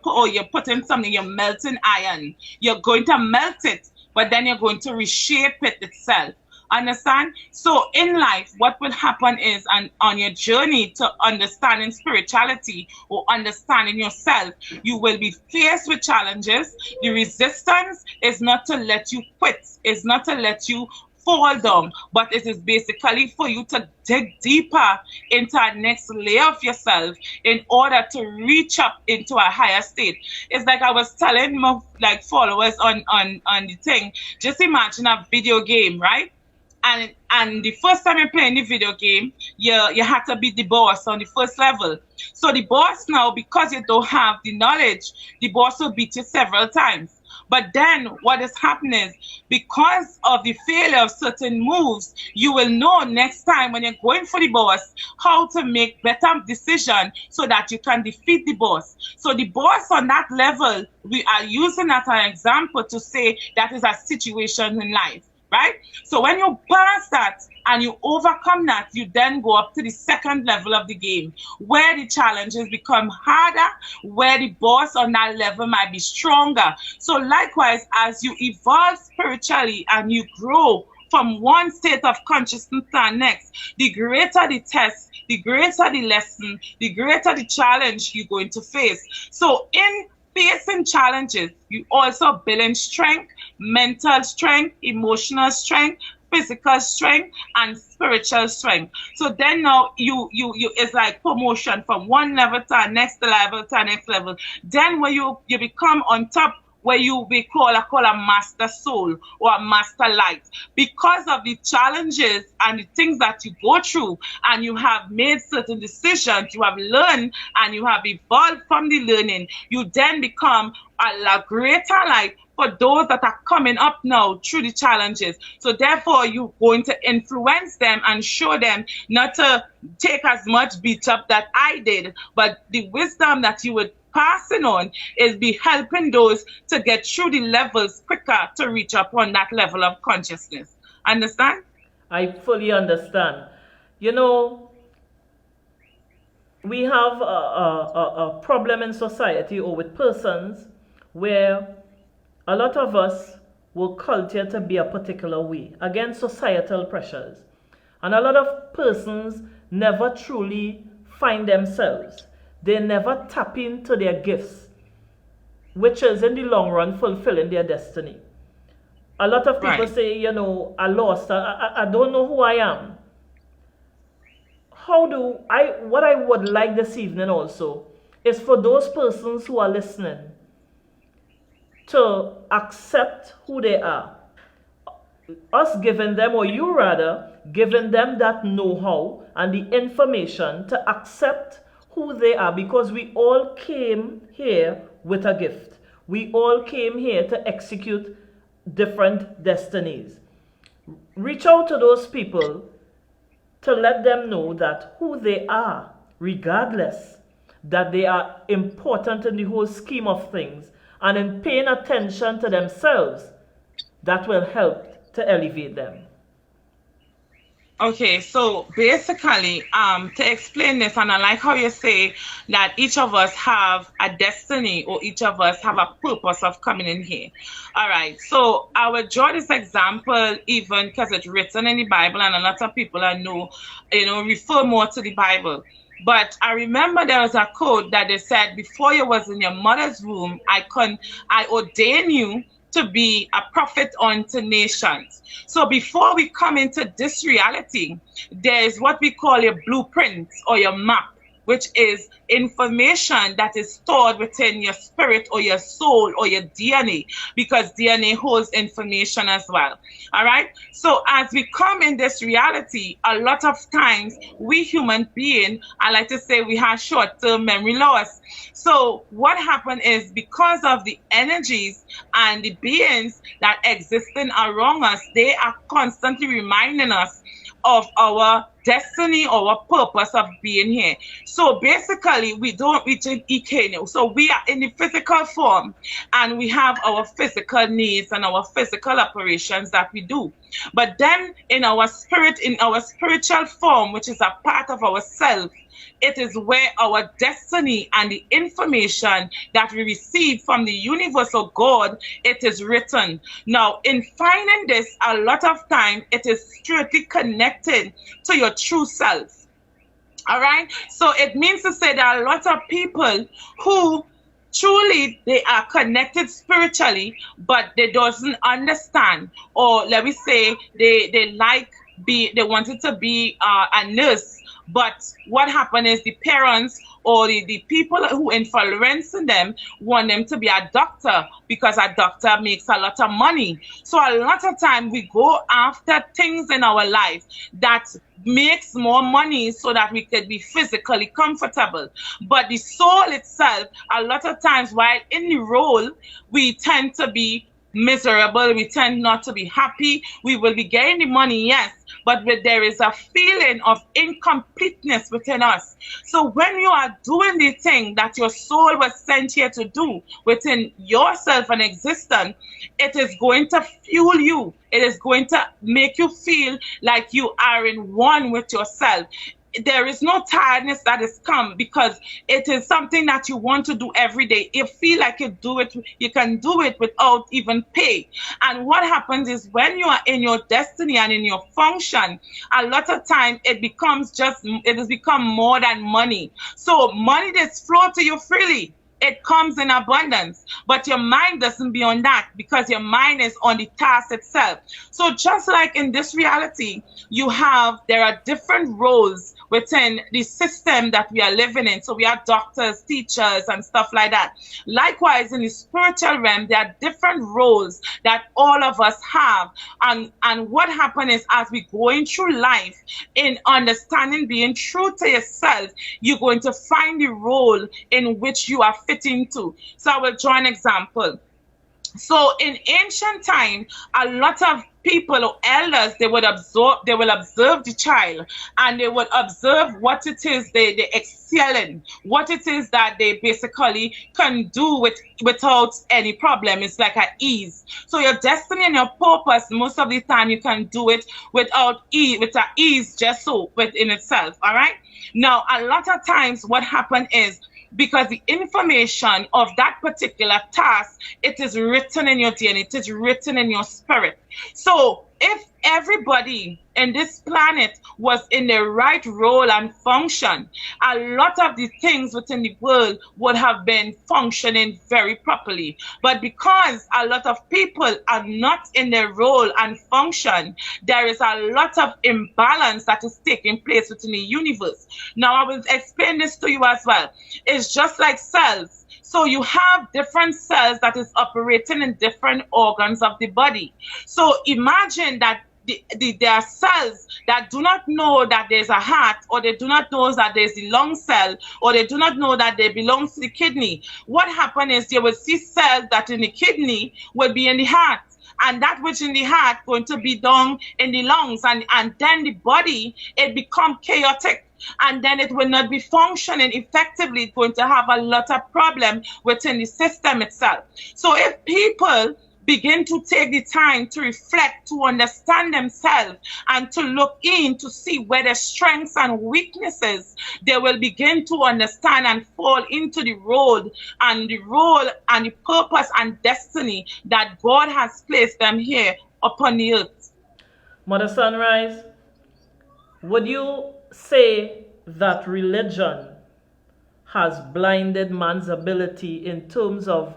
putting something, you're melting iron, you're going to melt it, but then you're going to reshape it itself. Understand? So in life, what will happen is, on your journey to understanding spirituality or understanding yourself, you will be faced with challenges. The resistance is not to let you quit, it's not to let you fall down, but it is basically for you to dig deeper into a next layer of yourself in order to reach up into a higher state. It's like I was telling my followers on the thing, just imagine a video game, right? And the first time you're playing the video game, you have to beat the boss on the first level. So the boss now, because you don't have the knowledge, the boss will beat you several times. But then what is happening is, because of the failure of certain moves, you will know next time when you're going for the boss how to make better decisions so that you can defeat the boss. So the boss on that level, we are using that as an example to say that is a situation in life, right? So when you pass that and you overcome that, you then go up to the second level of the game, where the challenges become harder, where the boss on that level might be stronger. So likewise, as you evolve spiritually and you grow from one state of consciousness to the next, the greater the test, the greater the lesson, the greater the challenge you're going to face. So in facing challenges, you also build strength, mental strength, emotional strength, physical strength, and spiritual strength. So then now you it's like promotion from one level to the next level to the next level. Then when you become on top, where you be called a master soul or a master light, because of the challenges and the things that you go through, and you have made certain decisions, you have learned and you have evolved from the learning, you then become a greater light for those that are coming up now through the challenges. So therefore, you're going to influence them and show them not to take as much beat up that I did, but the wisdom that you would passing on is be helping those to get through the levels quicker to reach up on that level of consciousness. Understand? I fully understand. You know, we have a problem in society or with persons where a lot of us will culture to be a particular way against societal pressures. And a lot of persons never truly find themselves. They never tap into their gifts, which is in the long run fulfilling their destiny. A lot of people say, you know, I lost, I don't know who I am. What I would like this evening also is for those persons who are listening to accept who they are. Us giving them, or you rather, giving them that know-how and the information to accept who they are, because we all came here with a gift. We all came here to execute different destinies. Reach out to those people to let them know that who they are, regardless, that they are important in the whole scheme of things, and in paying attention to themselves, that will help to elevate them. Okay, so basically, to explain this, and I like how you say that each of us have a destiny, or each of us have a purpose of coming in here. All right, so I will draw this example even because it's written in the Bible, and a lot of people I know, refer more to the Bible. But I remember there was a quote that they said, before you was in your mother's womb, I ordain you to be a prophet unto nations. So before we come into this reality, there is what we call your blueprint or your map, which is information that is stored within your spirit or your soul or your DNA, because DNA holds information as well. All right. So as we come in this reality, a lot of times we human beings, I like to say, we have short-term memory loss. So what happened is, because of the energies and the beings that existing around us, they are constantly reminding us of our destiny or our purpose of being here. So basically, we don't reach an EK. So we are in the physical form, and we have our physical needs and our physical operations that we do. But then in our spirit, in our spiritual form, which is a part of ourself, it is where our destiny and the information that we receive from the universe or God, it is written. Now, in finding this, a lot of time, it is strictly connected to your true self. All right? So it means to say that a lot of people who truly they are connected spiritually, but they doesn't understand, or let me say they wanted to be a nurse. But what happened is the parents or the people who influencing them want them to be a doctor, because a doctor makes a lot of money. So a lot of time we go after things in our life that makes more money so that we could be physically comfortable. But the soul itself, a lot of times while in the role, we tend to be miserable, we tend not to be happy. We will be getting the money, yes, but there is a feeling of incompleteness within us. So when you are doing the thing that your soul was sent here to do within yourself and existence, it is going to fuel you. It is going to make you feel like you are in one with yourself. There is no tiredness that has come, because it is something that you want to do every day. You feel like you can do it without even pay. And what happens is, when you are in your destiny and in your function, a lot of time it has become more than money. So money just flow to you freely. It comes in abundance, but your mind doesn't be on that, because your mind is on the task itself. So just like in this reality, there are different roles within the system that we are living in. So we are doctors, teachers, and stuff like that. Likewise, in the spiritual realm, there are different roles that all of us have. And what happens is, as we going through life, in understanding, being true to yourself, you're going to find the role in which you are fitting to. So I will draw an example. So in ancient time, a lot of people or elders, they will observe the child, and they would observe what it is they excel in, what it is that they basically can do without any problem. It's like an ease. So your destiny and your purpose, most of the time you can do it with ease, just so within itself. All right. Now, a lot of times what happens is, because the information of that particular task, it is written in your DNA, it is written in your spirit. So if everybody in this planet was in the right role and function, a lot of the things within the world would have been functioning very properly. But because a lot of people are not in their role and function, there is a lot of imbalance that is taking place within the universe. Now, I will explain this to you as well. It's just like cells. So you have different cells that is operating in different organs of the body. So imagine that there are cells that do not know that there's a heart, or they do not know that there's the lung cell, or they do not know that they belong to the kidney. What happens is, you will see cells that in the kidney will be in the heart, and that which in the heart going to be down in the lungs, and then the body, it become chaotic, and then it will not be functioning effectively. It's going to have a lot of problem within the system itself. So if people begin to take the time to reflect, to understand themselves, and to look in to see where their strengths and weaknesses, they will begin to understand and fall into the role and the purpose and destiny that God has placed them here upon the earth. Mother Sunrise, would you say that religion has blinded man's ability in terms of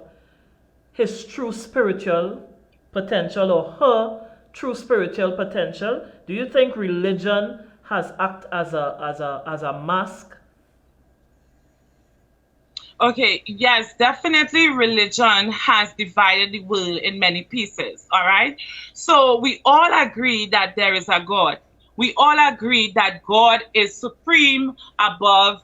his true spiritual potential, or her true spiritual potential? Do you think religion has acted as a mask? Okay, yes, definitely religion has divided the world in many pieces, all right? So we all agree that there is a God. We all agree that God is supreme above,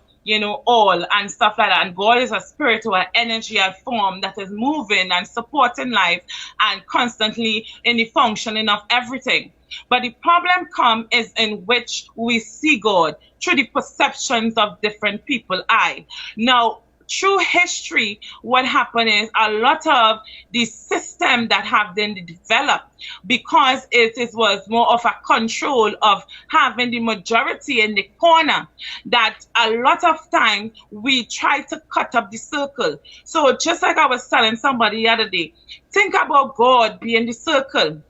all and stuff like that. And God is a spiritual energy and form that is moving and supporting life and constantly in the functioning of everything. But the problem comes is in which we see God through the perceptions of different people's eye. Now, through history, what happened is a lot of the system that have been developed, because it was more of a control of having the majority in the corner, that a lot of times we try to cut up the circle. So just like I was telling somebody the other day, think about God being the circle.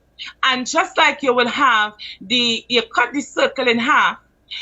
And just like you will have you cut the circle in half,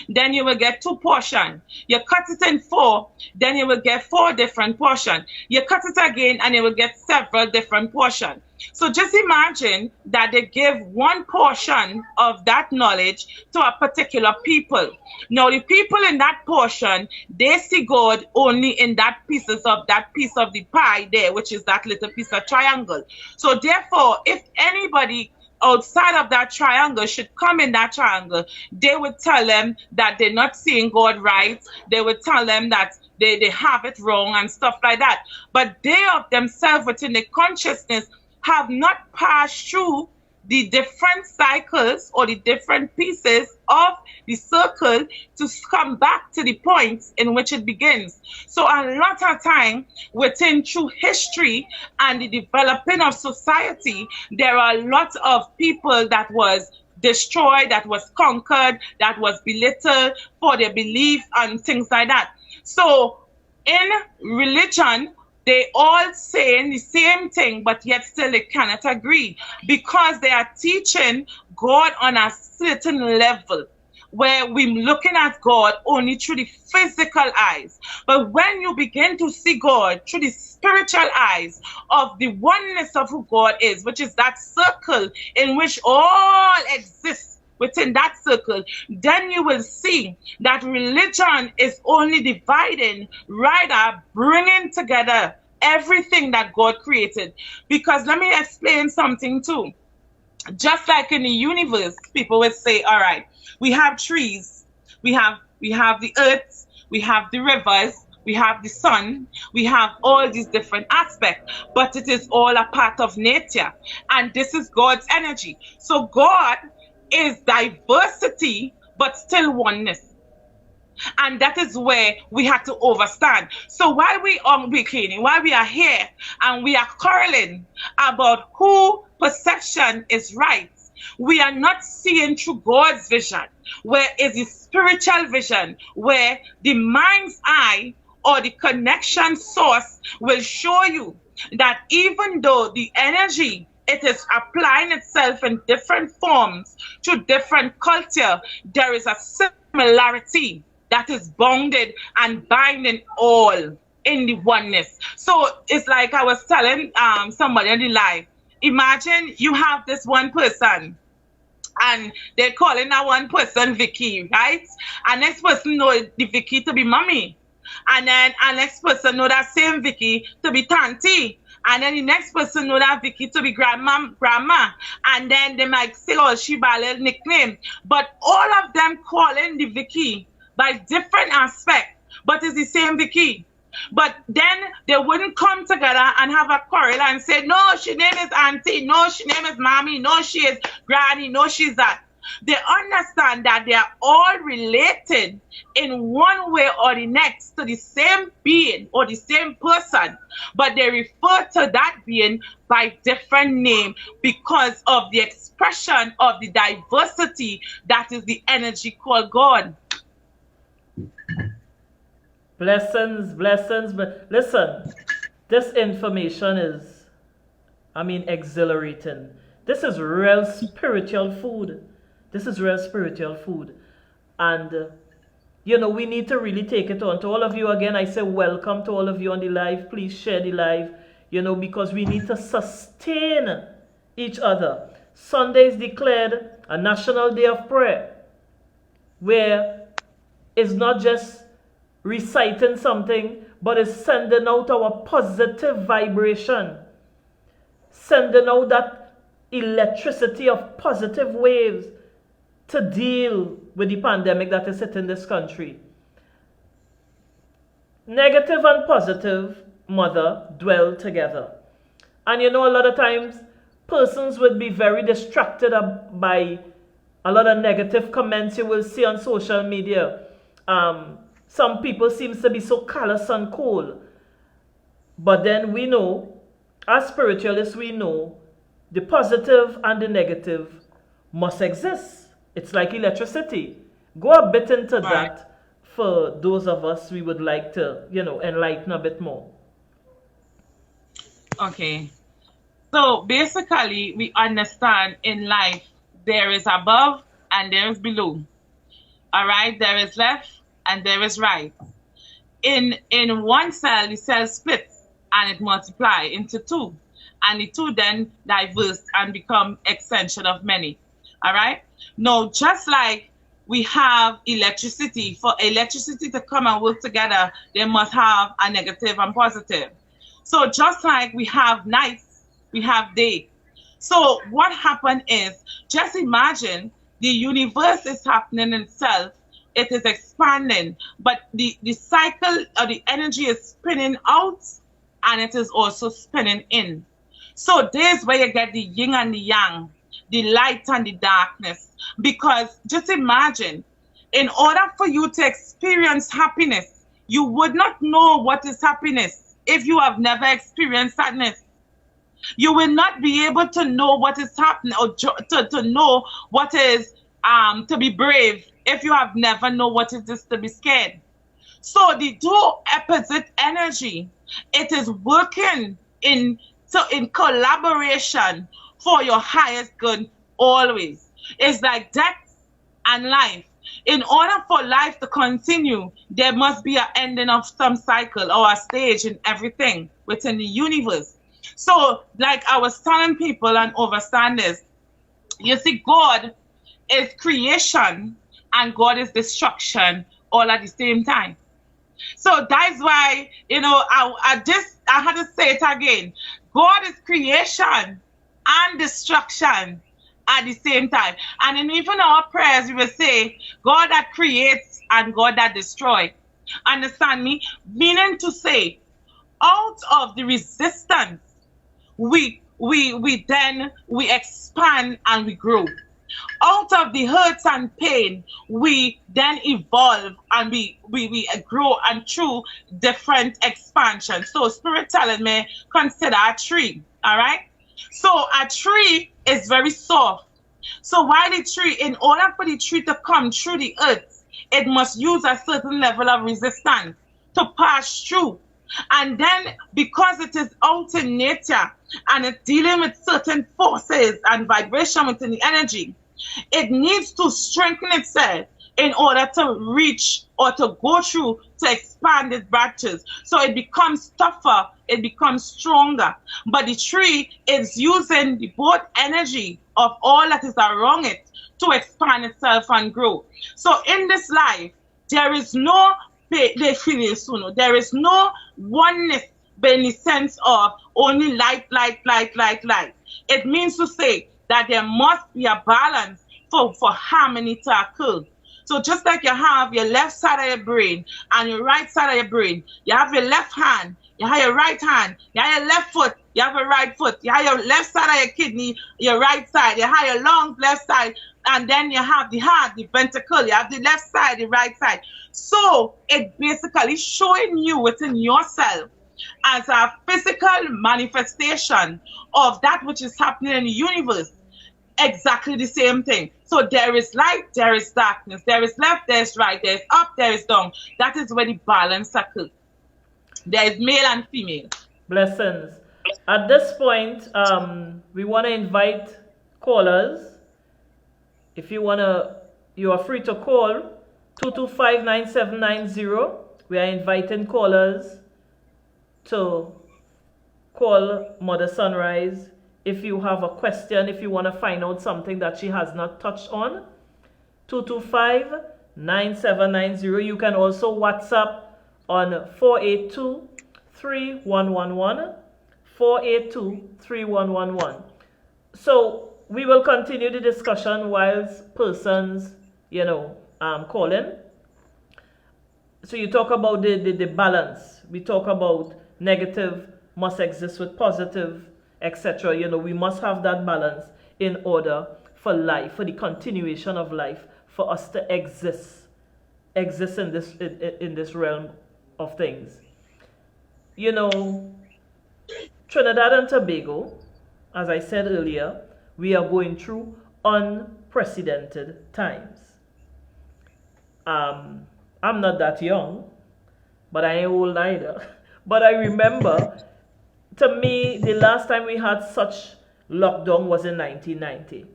then you will get 2 portions. You cut it in 4, then you will get 4 different portions. You cut it again and you will get several different portions. So just imagine that they give 1 portion of that knowledge to a particular people. Now the people in that portion, they see God only in that piece of the pie there, which is that little piece of triangle. So therefore, if anybody outside of that triangle should come in that triangle, they would tell them that they're not seeing God right. They would tell them that they have it wrong and stuff like that. But they of themselves within the consciousness have not passed through the different cycles or the different pieces of the circle to come back to the point in which it begins. So a lot of time within true history and the developing of society, there are lots of people that was destroyed, that was conquered, that was belittled for their belief and things like that. So in religion, they all saying the same thing, but yet still they cannot agree, because they are teaching God on a certain level where we're looking at God only through the physical eyes. But when you begin to see God through the spiritual eyes of the oneness of who God is, which is that circle in which all exists within that circle, then you will see that religion is only dividing, rather bringing together everything that God created. Because let me explain something too. Just like in the universe, people would say, all right, we have trees, we have the earth, we have the rivers, we have the sun, we have all these different aspects, but it is all a part of nature, and this is God's energy. So God is diversity, but still oneness. And that is where we have to overstand. So while we are while we are here and we are quarreling about who perception is right, we are not seeing through God's vision, where is the spiritual vision, where the mind's eye or the connection source will show you that even though the energy, it is applying itself in different forms to different culture, there is a similarity that is bounded and binding all in the oneness. So it's like I was telling somebody on the live, imagine you have this one person and they're calling that one person Vicky, right? And next person know the Vicky to be mommy. And then our next person know that same Vicky to be Tanti. And then the next person know that Vicky to be grandma. And then they might say, oh, she by a little nickname. But all of them calling the Vicky by different aspects, but it's the same Vicky. But then they wouldn't come together and have a quarrel and say, no, she name is auntie, no, she name is mommy, no, she is granny, no, she's that. They understand that they are all related in one way or the next to the same being or the same person, but they refer to that being by different name because of the expression of the diversity that is the energy called God. Blessings, blessings. But listen, this information is, exhilarating. This is real spiritual food. This is real spiritual food. And, we need to really take it on. To all of you, again, I say welcome to all of you on the live. Please share the live, because we need to sustain each other. Sunday is declared a national day of prayer, where it's not just reciting something, but it's sending out our positive vibration, sending out that electricity of positive waves to deal with the pandemic that is hitting this country. Negative and positive, mother, dwell together. And a lot of times persons would be very distracted by a lot of negative comments you will see on social media. Some people seem to be so callous and cold. But then we know, as spiritualists, we know the positive and the negative must exist. It's like electricity. Go a bit into that for those of us we would like to, enlighten a bit more. Okay. So basically, we understand in life there is above and there is below. All right? There is left and there is right. In one cell, the cell splits and it multiplies into two. And the two then diverse and become extension of many. All right? Now, just like we have electricity, for electricity to come and work together, they must have a negative and positive. So just like we have nights, we have day. So what happened is, just imagine the universe is happening in itself. It is expanding, but the cycle or the energy is spinning out and it is also spinning in. So there's where you get the yin and the yang, the light and the darkness. Because just imagine, in order for you to experience happiness, you would not know what is happiness if you have never experienced sadness. You will not be able to know what is happening or to know what is to be brave if you have never known what it is to be scared. So the two opposite energy, it is working in collaboration for your highest good always. It's like death and life. In order for life to continue, there must be an ending of some cycle or a stage in everything within the universe. So, like I was telling people and overstanders, you see, God is creation and God is destruction all at the same time. So that's why, I had to say it again. God is creation and destruction at the same time. And in even our prayers, we will say, God that creates and God that destroys. Understand me? Meaning to say, out of the resistance, we expand and we grow. Out of the hurts and pain, we then evolve and we grow and through different expansion. So Spirit telling me, consider a tree, all right? So a tree is very soft. So while the tree, in order for the tree to come through the earth, it must use a certain level of resistance to pass through. And then because it is out in nature and it's dealing with certain forces and vibration within the energy, it needs to strengthen itself in order to reach or to go through to expand its branches. So it becomes tougher, it becomes stronger. But the tree is using the both energy of all that is around it to expand itself and grow. So in this life, there is no oneness in the sense of only light. It means to say that there must be a balance for harmony to occur. So just like you have your left side of your brain and your right side of your brain, you have your left hand, you have your right hand, you have your left foot, you have your right foot, you have your left side of your kidney, your right side, you have your lungs, left side, and then you have the heart, the ventricle, you have the left side, the right side. So it basically showing you within yourself as a physical manifestation of that which is happening in the universe. Exactly the same thing. So there is light, there is darkness, there is left, there is right, there is up, there is down. That is where the balance occurs. There is male and female. Blessings. At this point, we want to invite callers. If you are free to call 225-9790. We are inviting callers to call Mother Sunrise. If you have a question, if you want to find out something that she has not touched on, 225-9790. You can also WhatsApp on 482-3111, 482-3111. So we will continue the discussion whilst persons, calling. So you talk about the balance. We talk about negative must exist with positive, etc. We must have that balance in order for life, for the continuation of life, for us to exist in this realm of things. Trinidad and Tobago, as I said earlier, we are going through unprecedented times. I'm not that young, but I ain't old either. But I remember, to me, the last time we had such lockdown was in 1990.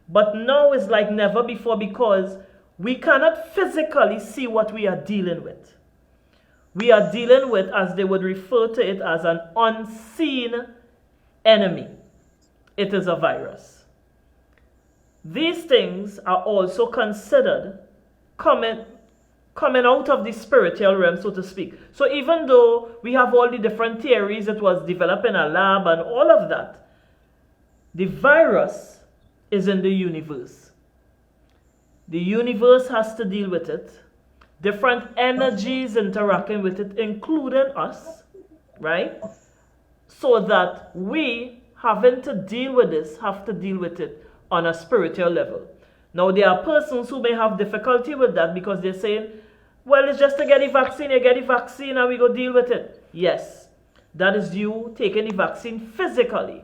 But now it's like never before, because we cannot physically see what we are dealing with. We are dealing with, as they would refer to it, as an unseen enemy. It is a virus. These things are also considered coming out of the spiritual realm, so to speak. So even though we have all the different theories, it was developed in a lab and all of that, the virus is in the universe. The universe has to deal with it. Different energies interacting with it, including us, right? So that we, having to deal with this, have to deal with it on a spiritual level. Now, there are persons who may have difficulty with that because they're saying, well, it's just to get the vaccine, you get the vaccine and we go deal with it. Yes, that is you taking the vaccine physically.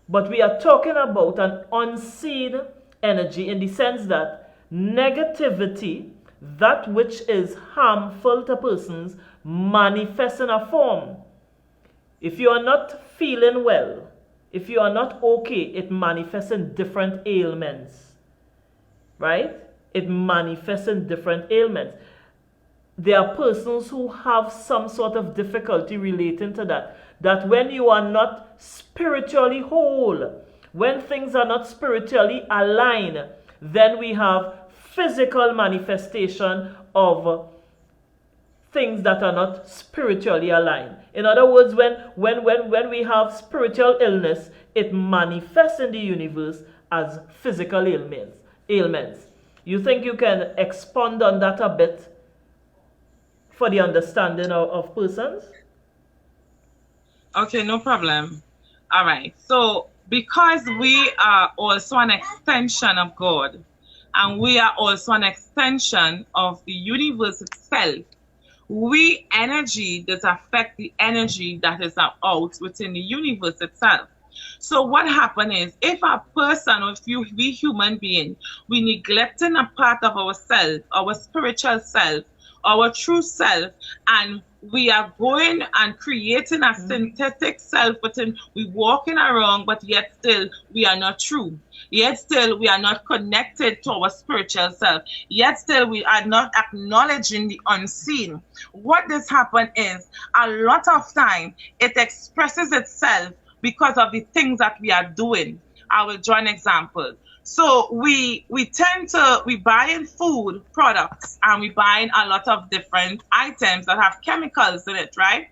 But we are talking about an unseen energy in the sense that negativity, that which is harmful to persons, manifests in a form. If you are not feeling well, if you are not okay, it manifests in different ailments. Right? It manifests in different ailments. There are persons who have some sort of difficulty relating to that. That when you are not spiritually whole, when things are not spiritually aligned, then we have physical manifestation of things that are not spiritually aligned. In other words, when we have spiritual illness, it manifests in the universe as physical ailments. You think you can expand on that a bit for the understanding of persons? Okay, no problem. All right. So because we are also an extension of God, and we are also an extension of the universe itself, we energy that affect the energy that is out within the universe itself. So what happens is, if a person, or if we human being, we neglecting a part of ourselves, our spiritual self, our true self, and we are going and creating a synthetic self within, we walking around, but yet still we are not true. Yet still we are not connected to our spiritual self. Yet still we are not acknowledging the unseen. What this happen is, a lot of time it expresses itself because of the things that we are doing. I will draw an example. So we buying food products, and we buying a lot of different items that have chemicals in it, right?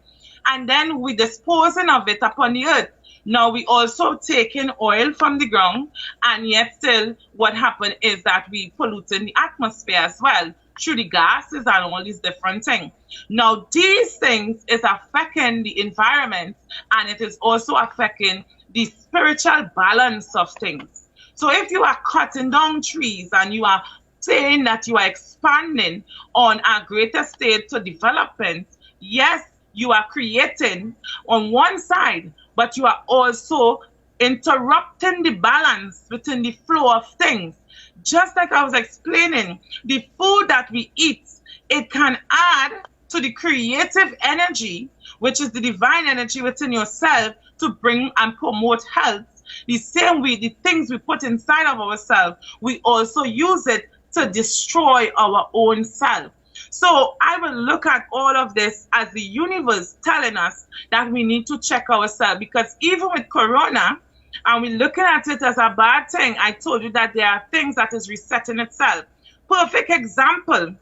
And then we disposing of it upon the earth. Now we also take in oil from the ground, and yet still what happened is that we pollute in the atmosphere as well through the gases and all these different things. Now these things is affecting the environment, and it is also affecting the spiritual balance of things. So if you are cutting down trees and you are saying that you are expanding on a greater state to development, yes, you are creating on one side, but you are also interrupting the balance within the flow of things. Just like I was explaining, the food that we eat, it can add to the creative energy, which is the divine energy within yourself, to bring and promote health. The same way, the things we put inside of ourselves, we also use it to destroy our own self. So I will look at all of this as the universe telling us that we need to check ourselves, because even with Corona, and we're looking at it as a bad thing, I told you that there are things that is resetting itself. Perfect example,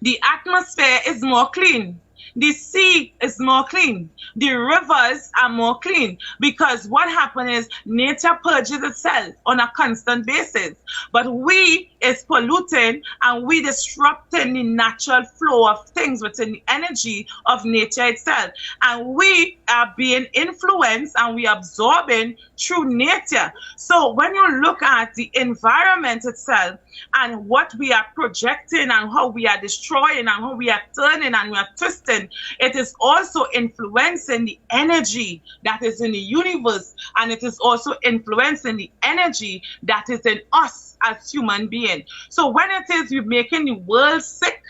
the atmosphere is more clean. The sea is more clean. The rivers are more clean, because what happens is nature purges itself on a constant basis. But we is polluting and we disrupting the natural flow of things within the energy of nature itself. And we are being influenced and we are absorbing through nature. So when you look at the environment itself and what we are projecting and how we are destroying and how we are turning and we are twisting, it is also influencing the energy that is in the universe, and it is also influencing the energy that is in us as human beings. So when it is we're making the world sick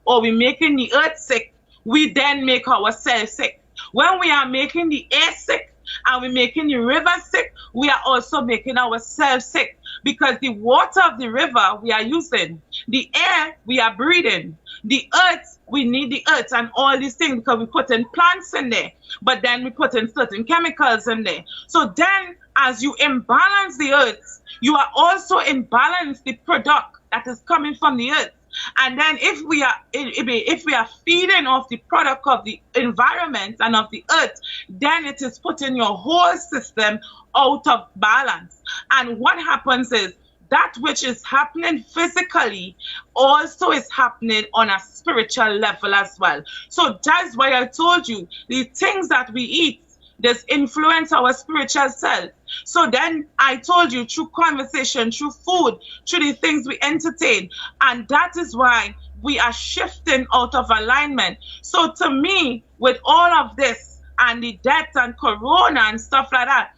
or we're making the earth sick, we then make ourselves sick. When we are making the air sick and we're making the river sick, we are also making ourselves sick, because the water of the river we are using, the air we are breathing, the earth, we need the earth and all these things because we put in plants in there, but then we put in certain chemicals in there. So then as you imbalance the earth, you are also imbalance the product that is coming from the earth. And then if we are feeding off the product of the environment and of the earth, then it is putting your whole system out of balance. And what happens is that which is happening physically also is happening on a spiritual level as well. So that's why I told you the things that we eat, this influence our spiritual self. So then I told you through conversation, through food, through the things we entertain. And that is why we are shifting out of alignment. So to me, with all of this and the death and Corona and stuff like that,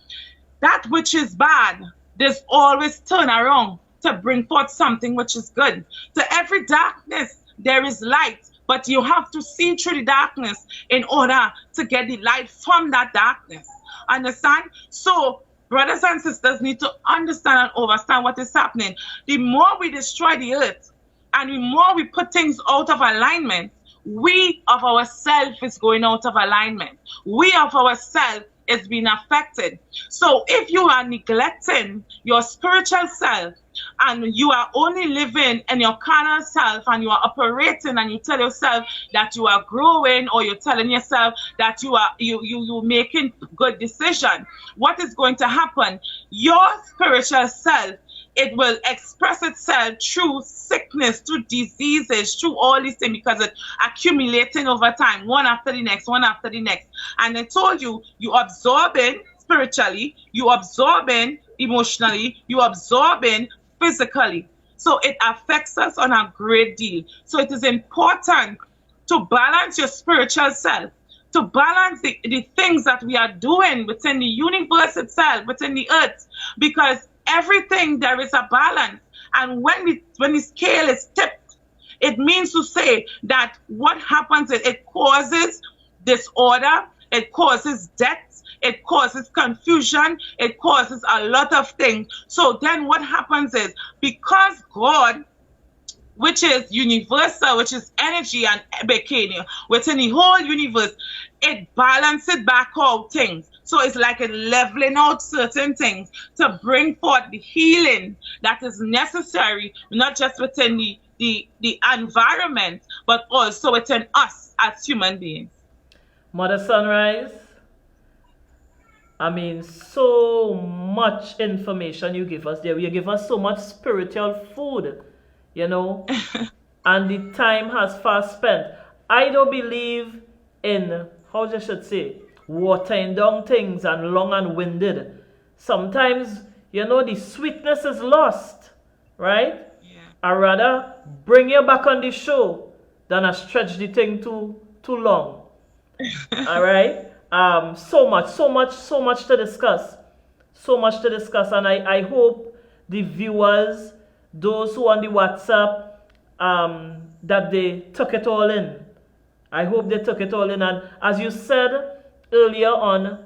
that which is bad, there's always turn around to bring forth something which is good. To every darkness, there is light. But you have to see through the darkness in order to get the light from that darkness. Understand? So brothers and sisters need to understand and understand what is happening. The more we destroy the earth and the more we put things out of alignment, we of ourselves is going out of alignment. We of ourselves is being affected. So if you are neglecting your spiritual self and you are only living in your carnal self and you are operating and you tell yourself that you are growing, or you're telling yourself that you're making good decision, what is going to happen? Your spiritual self, it will express itself through sickness, through diseases, through all these things, because it's accumulating over time, one after the next, one after the next. And I told you, you absorbing spiritually, you absorbing emotionally, you absorbing physically. So it affects us on a great deal. So it is important to balance your spiritual self, to balance the things that we are doing within the universe itself, within the earth, because everything there is a balance. And when the scale is tipped, it means to say that what happens is it causes disorder, it causes death, it causes confusion, it causes a lot of things. So then what happens is, because God, which is universal, which is energy and bikini, within the whole universe, it balances back out things. So it's like it leveling out certain things to bring forth the healing that is necessary, not just within the environment, but also within us as human beings. Mother Sunrise, I mean, so much information you give us there. You give us so much spiritual food, you know, and the time has fast spent. I don't believe in, how I should say, watering down things and long and winded. Sometimes, you know, the sweetness is lost, right? Yeah. I rather bring you back on the show than I stretch the thing too long. All right. So much to discuss. So much to discuss, and I hope the viewers, those who on the WhatsApp, that they took it all in. I hope they took it all in. And as you said earlier on,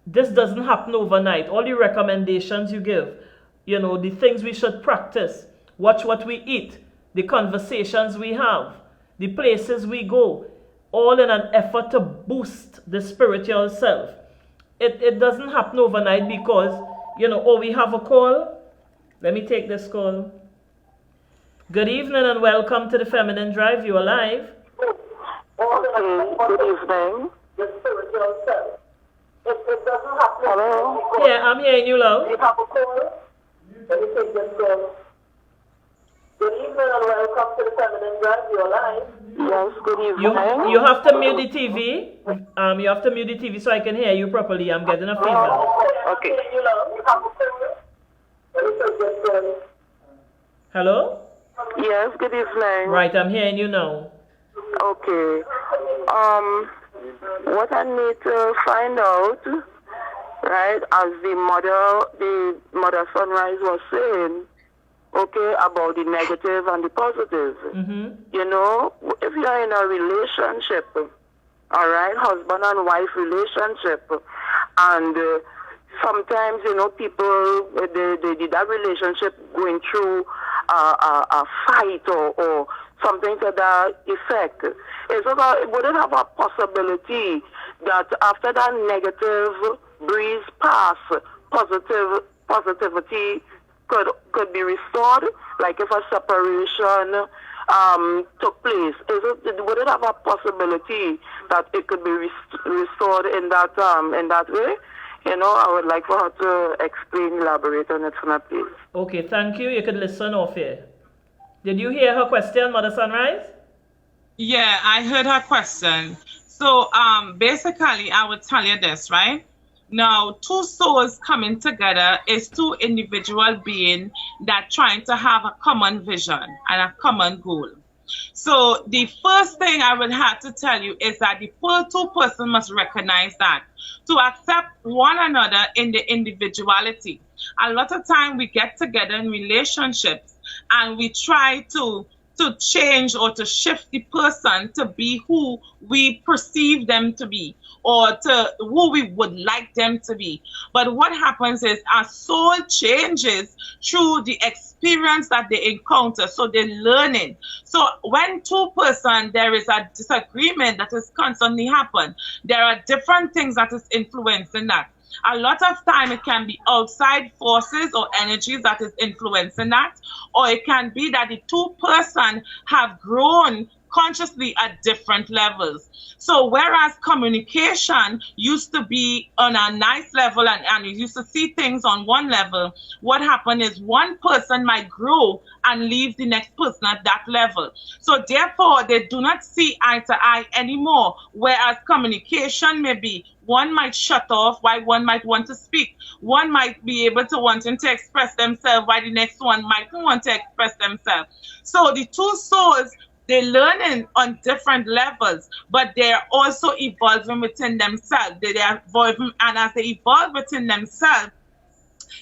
this doesn't happen overnight. All the recommendations you give, you know, the things we should practice, watch what we eat, the conversations we have, the places we go, all in an effort to boost the spiritual self. It doesn't happen overnight because, you know, oh, we have a call. Let me take this call. Good evening and welcome to the Feminine Drive. You are live. Okay, good evening. The spiritual self. It doesn't happen. Hello? Yeah, I'm hearing you loud. We have a call. Let me take this call. Good evening and welcome to the Feminine Drive. You are live. Yes, good evening. You have to mute the TV. You have to mute the TV so I can hear you properly. I'm getting a feedback. Okay. Hello? Yes, good evening. Right, I'm hearing you now. Okay. What I need to find out, right, as the mother Sunrise was saying, okay, about the negative and the positive. You know, if you're in a relationship, all right, husband and wife relationship, and sometimes, you know, people, that relationship going through a fight or something to that effect. Would it have a possibility that after that negative breeze pass, positivity could be restored? Like if a separation took place, would it have a possibility that it could be restored in that way? You know, I would like for her to explain, elaborate on it for me, please. Okay, thank you. You could listen off here. Did you hear her question, Mother Sunrise? Yeah, I heard her question. So basically, I would tell you this, right? Now, two souls coming together is two individual beings that trying to have a common vision and a common goal. So the first thing I would have to tell you is that the two person must recognize that to accept one another in the individuality. A lot of time we get together in relationships and we try to change or to shift the person to be who we perceive them to be or to who we would like them to be. But what happens is our soul changes through the experience that they encounter. So they're learning. So when two persons, there is a disagreement that is constantly happen, there are different things that is influencing that. A lot of time it can be outside forces or energies that is influencing that, or it can be that the two persons have grown consciously at different levels. So whereas communication used to be on a nice level and you used to see things on one level, what happened is one person might grow and leave the next person at that level. So therefore, they do not see eye to eye anymore, whereas communication may be one might shut off while one might want to speak. One might be able to wanting to express themselves while the next one might want to express themselves. So the two souls, they're learning on different levels, but they're also evolving within themselves. They're evolving, and as they evolve within themselves,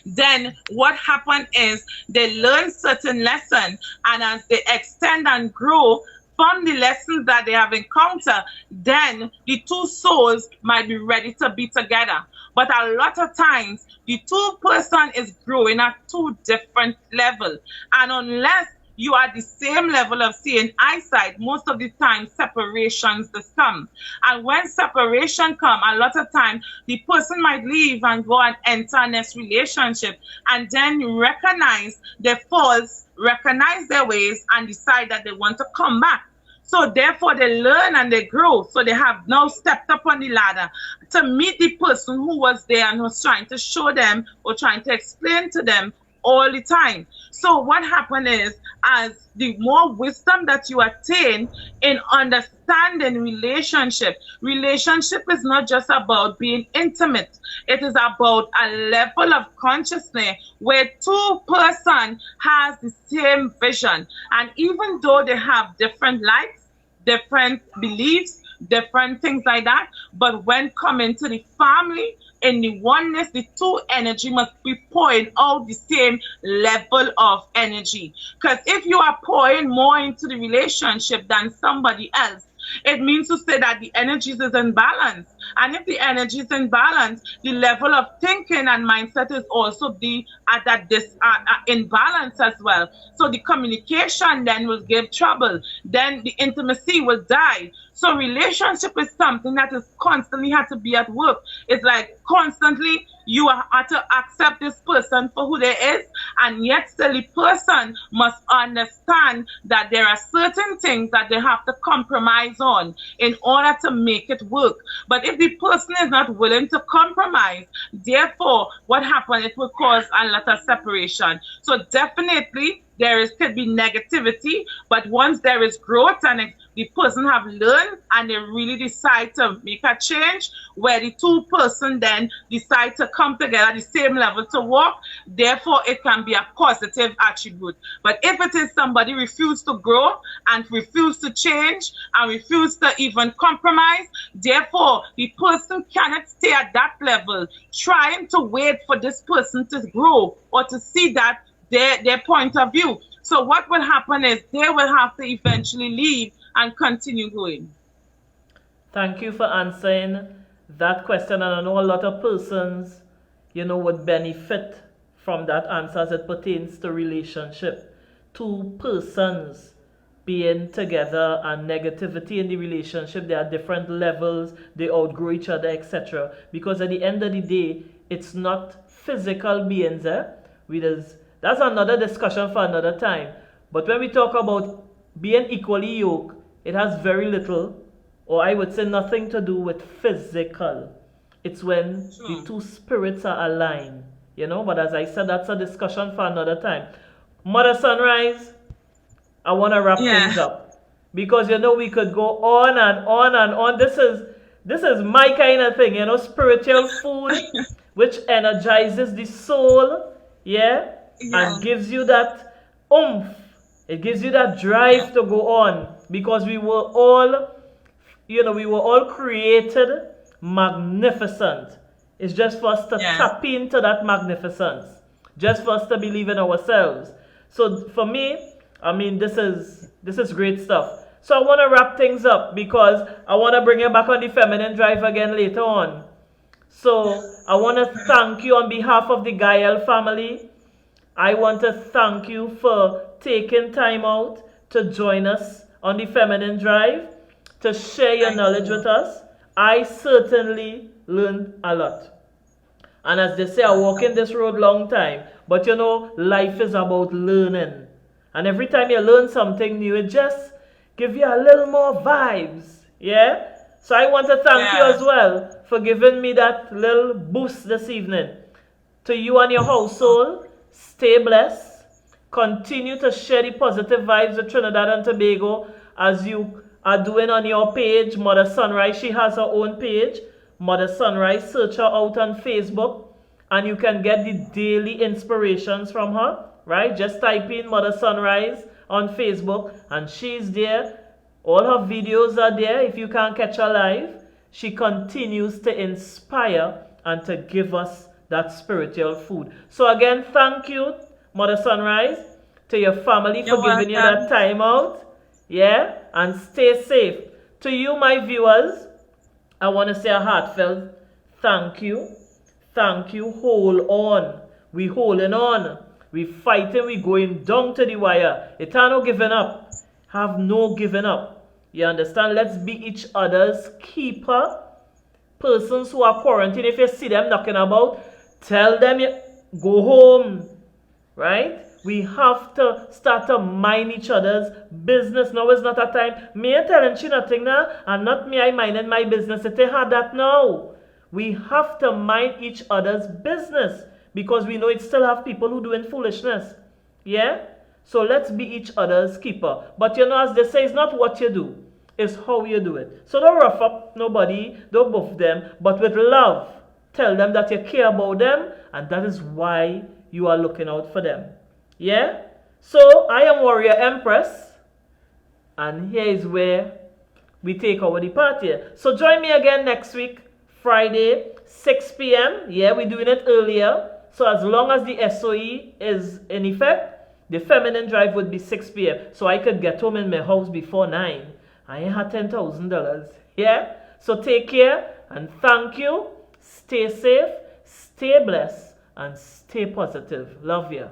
then what happens is they learn certain lessons, and as they extend and grow from the lessons that they have encountered, then the two souls might be ready to be together. But a lot of times, the two person is growing at two different levels, and unless you are the same level of seeing eyesight, most of the time separations just come. And when separation come, a lot of time the person might leave and go and enter a next relationship and then recognize their faults, recognize their ways and decide that they want to come back. So therefore they learn and they grow. So they have now stepped up on the ladder to meet the person who was there and was trying to show them or trying to explain to them all the time. So what happened is, as the more wisdom that you attain in understanding relationship is not just about being intimate. It is about a level of consciousness where two person has the same vision. And even though they have different likes, different beliefs, different things like that, but when coming to the family, in the oneness, the two energy must be pouring out the same level of energy. Because if you are pouring more into the relationship than somebody else, it means to say that the energies is in balance. And if the energy is in balance, the level of thinking and mindset is also be at that in balance as well. So the communication then will give trouble. Then the intimacy will die. So relationship is something that is constantly have to be at work. It's like constantly you have to accept this person for who they is, and yet still the person must understand that there are certain things that they have to compromise on in order to make it work. But if the person is not willing to compromise, therefore what happens, it will cause a lot of separation. So definitely could be negativity, but once there is growth and the person have learned and they really decide to make a change, where the two person then decide to come together at the same level to work, therefore it can be a positive attribute. But if it is somebody refuse to grow and refuse to change and refuse to even compromise, therefore the person cannot stay at that level trying to wait for this person to grow or to see that their point of view. So what will happen is they will have to eventually leave and continue going. Thank you for answering that question. And I know a lot of persons, would benefit from that answer as it pertains to relationship. Two persons being together and negativity in the relationship, there are different levels, they outgrow each other, etc. Because at the end of the day, it's not physical beings. That's another discussion for another time. But when we talk about being equally yoked, it has very little, or I would say nothing to do with physical. It's when the two spirits are aligned, But as I said, that's a discussion for another time. Mother Sunrise, I want to wrap things up. Because, we could go on and on and on. This is my kind of thing, spiritual food, which energizes the soul, and gives you that oomph. It gives you that drive to go on, because we were all created magnificent. It's just for us to tap into that magnificence, just for us to believe in ourselves. So for me, this is great stuff. So I want to wrap things up, because I want to bring you back on the feminine drive again later on. So I want to thank you on behalf of the Gael family. I want to thank you for taking time out to join us on the Feminine Drive, to share your knowledge with us. I certainly learned a lot. And as they say, I walk in this road long time. But life is about learning. And every time you learn something new, it just gives you a little more vibes. Yeah? So I want to thank you as well for giving me that little boost this evening. To you and your household, stay blessed. Continue to share the positive vibes of Trinidad and Tobago as you are doing on your page. Mother Sunrise, she has her own page. Mother Sunrise, search her out on Facebook and you can get the daily inspirations from her, right? Just type in Mother Sunrise on Facebook and she's there. All her videos are there if you can't catch her live. She continues to inspire and to give us that spiritual food. So again, thank you, Mother Sunrise, to your family for giving you that time out. And stay safe. To you, my viewers, I want to say a heartfelt thank you. Thank you. Hold on. We holding on. We fighting. We going down to the wire. It ain't no giving up. Have no giving up. You understand? Let's be each other's keeper. Persons who are quarantined, if you see them knocking about, tell them you go home. Right? We have to start to mind each other's business. Now is not a time. Me ain't telling you nothing now, and not me I minding my business. It ain't had that now. We have to mind each other's business because we know it still have people who doing foolishness. Yeah? So let's be each other's keeper. But you know, as they say, it's not what you do, it's how you do it. So don't rough up nobody, don't buff them, but with love, tell them that you care about them, and that is why you are looking out for them. Yeah? So I am Warrior Empress, and here is where we take our departure. So join me again next week, Friday, 6 p.m. Yeah, we're doing it earlier. So as long as the SOE is in effect, the feminine drive would be 6 p.m. So I could get home in my house before 9. I ain't had $10,000. Yeah? So take care and thank you. Stay safe, stay blessed, and stay positive. Love you.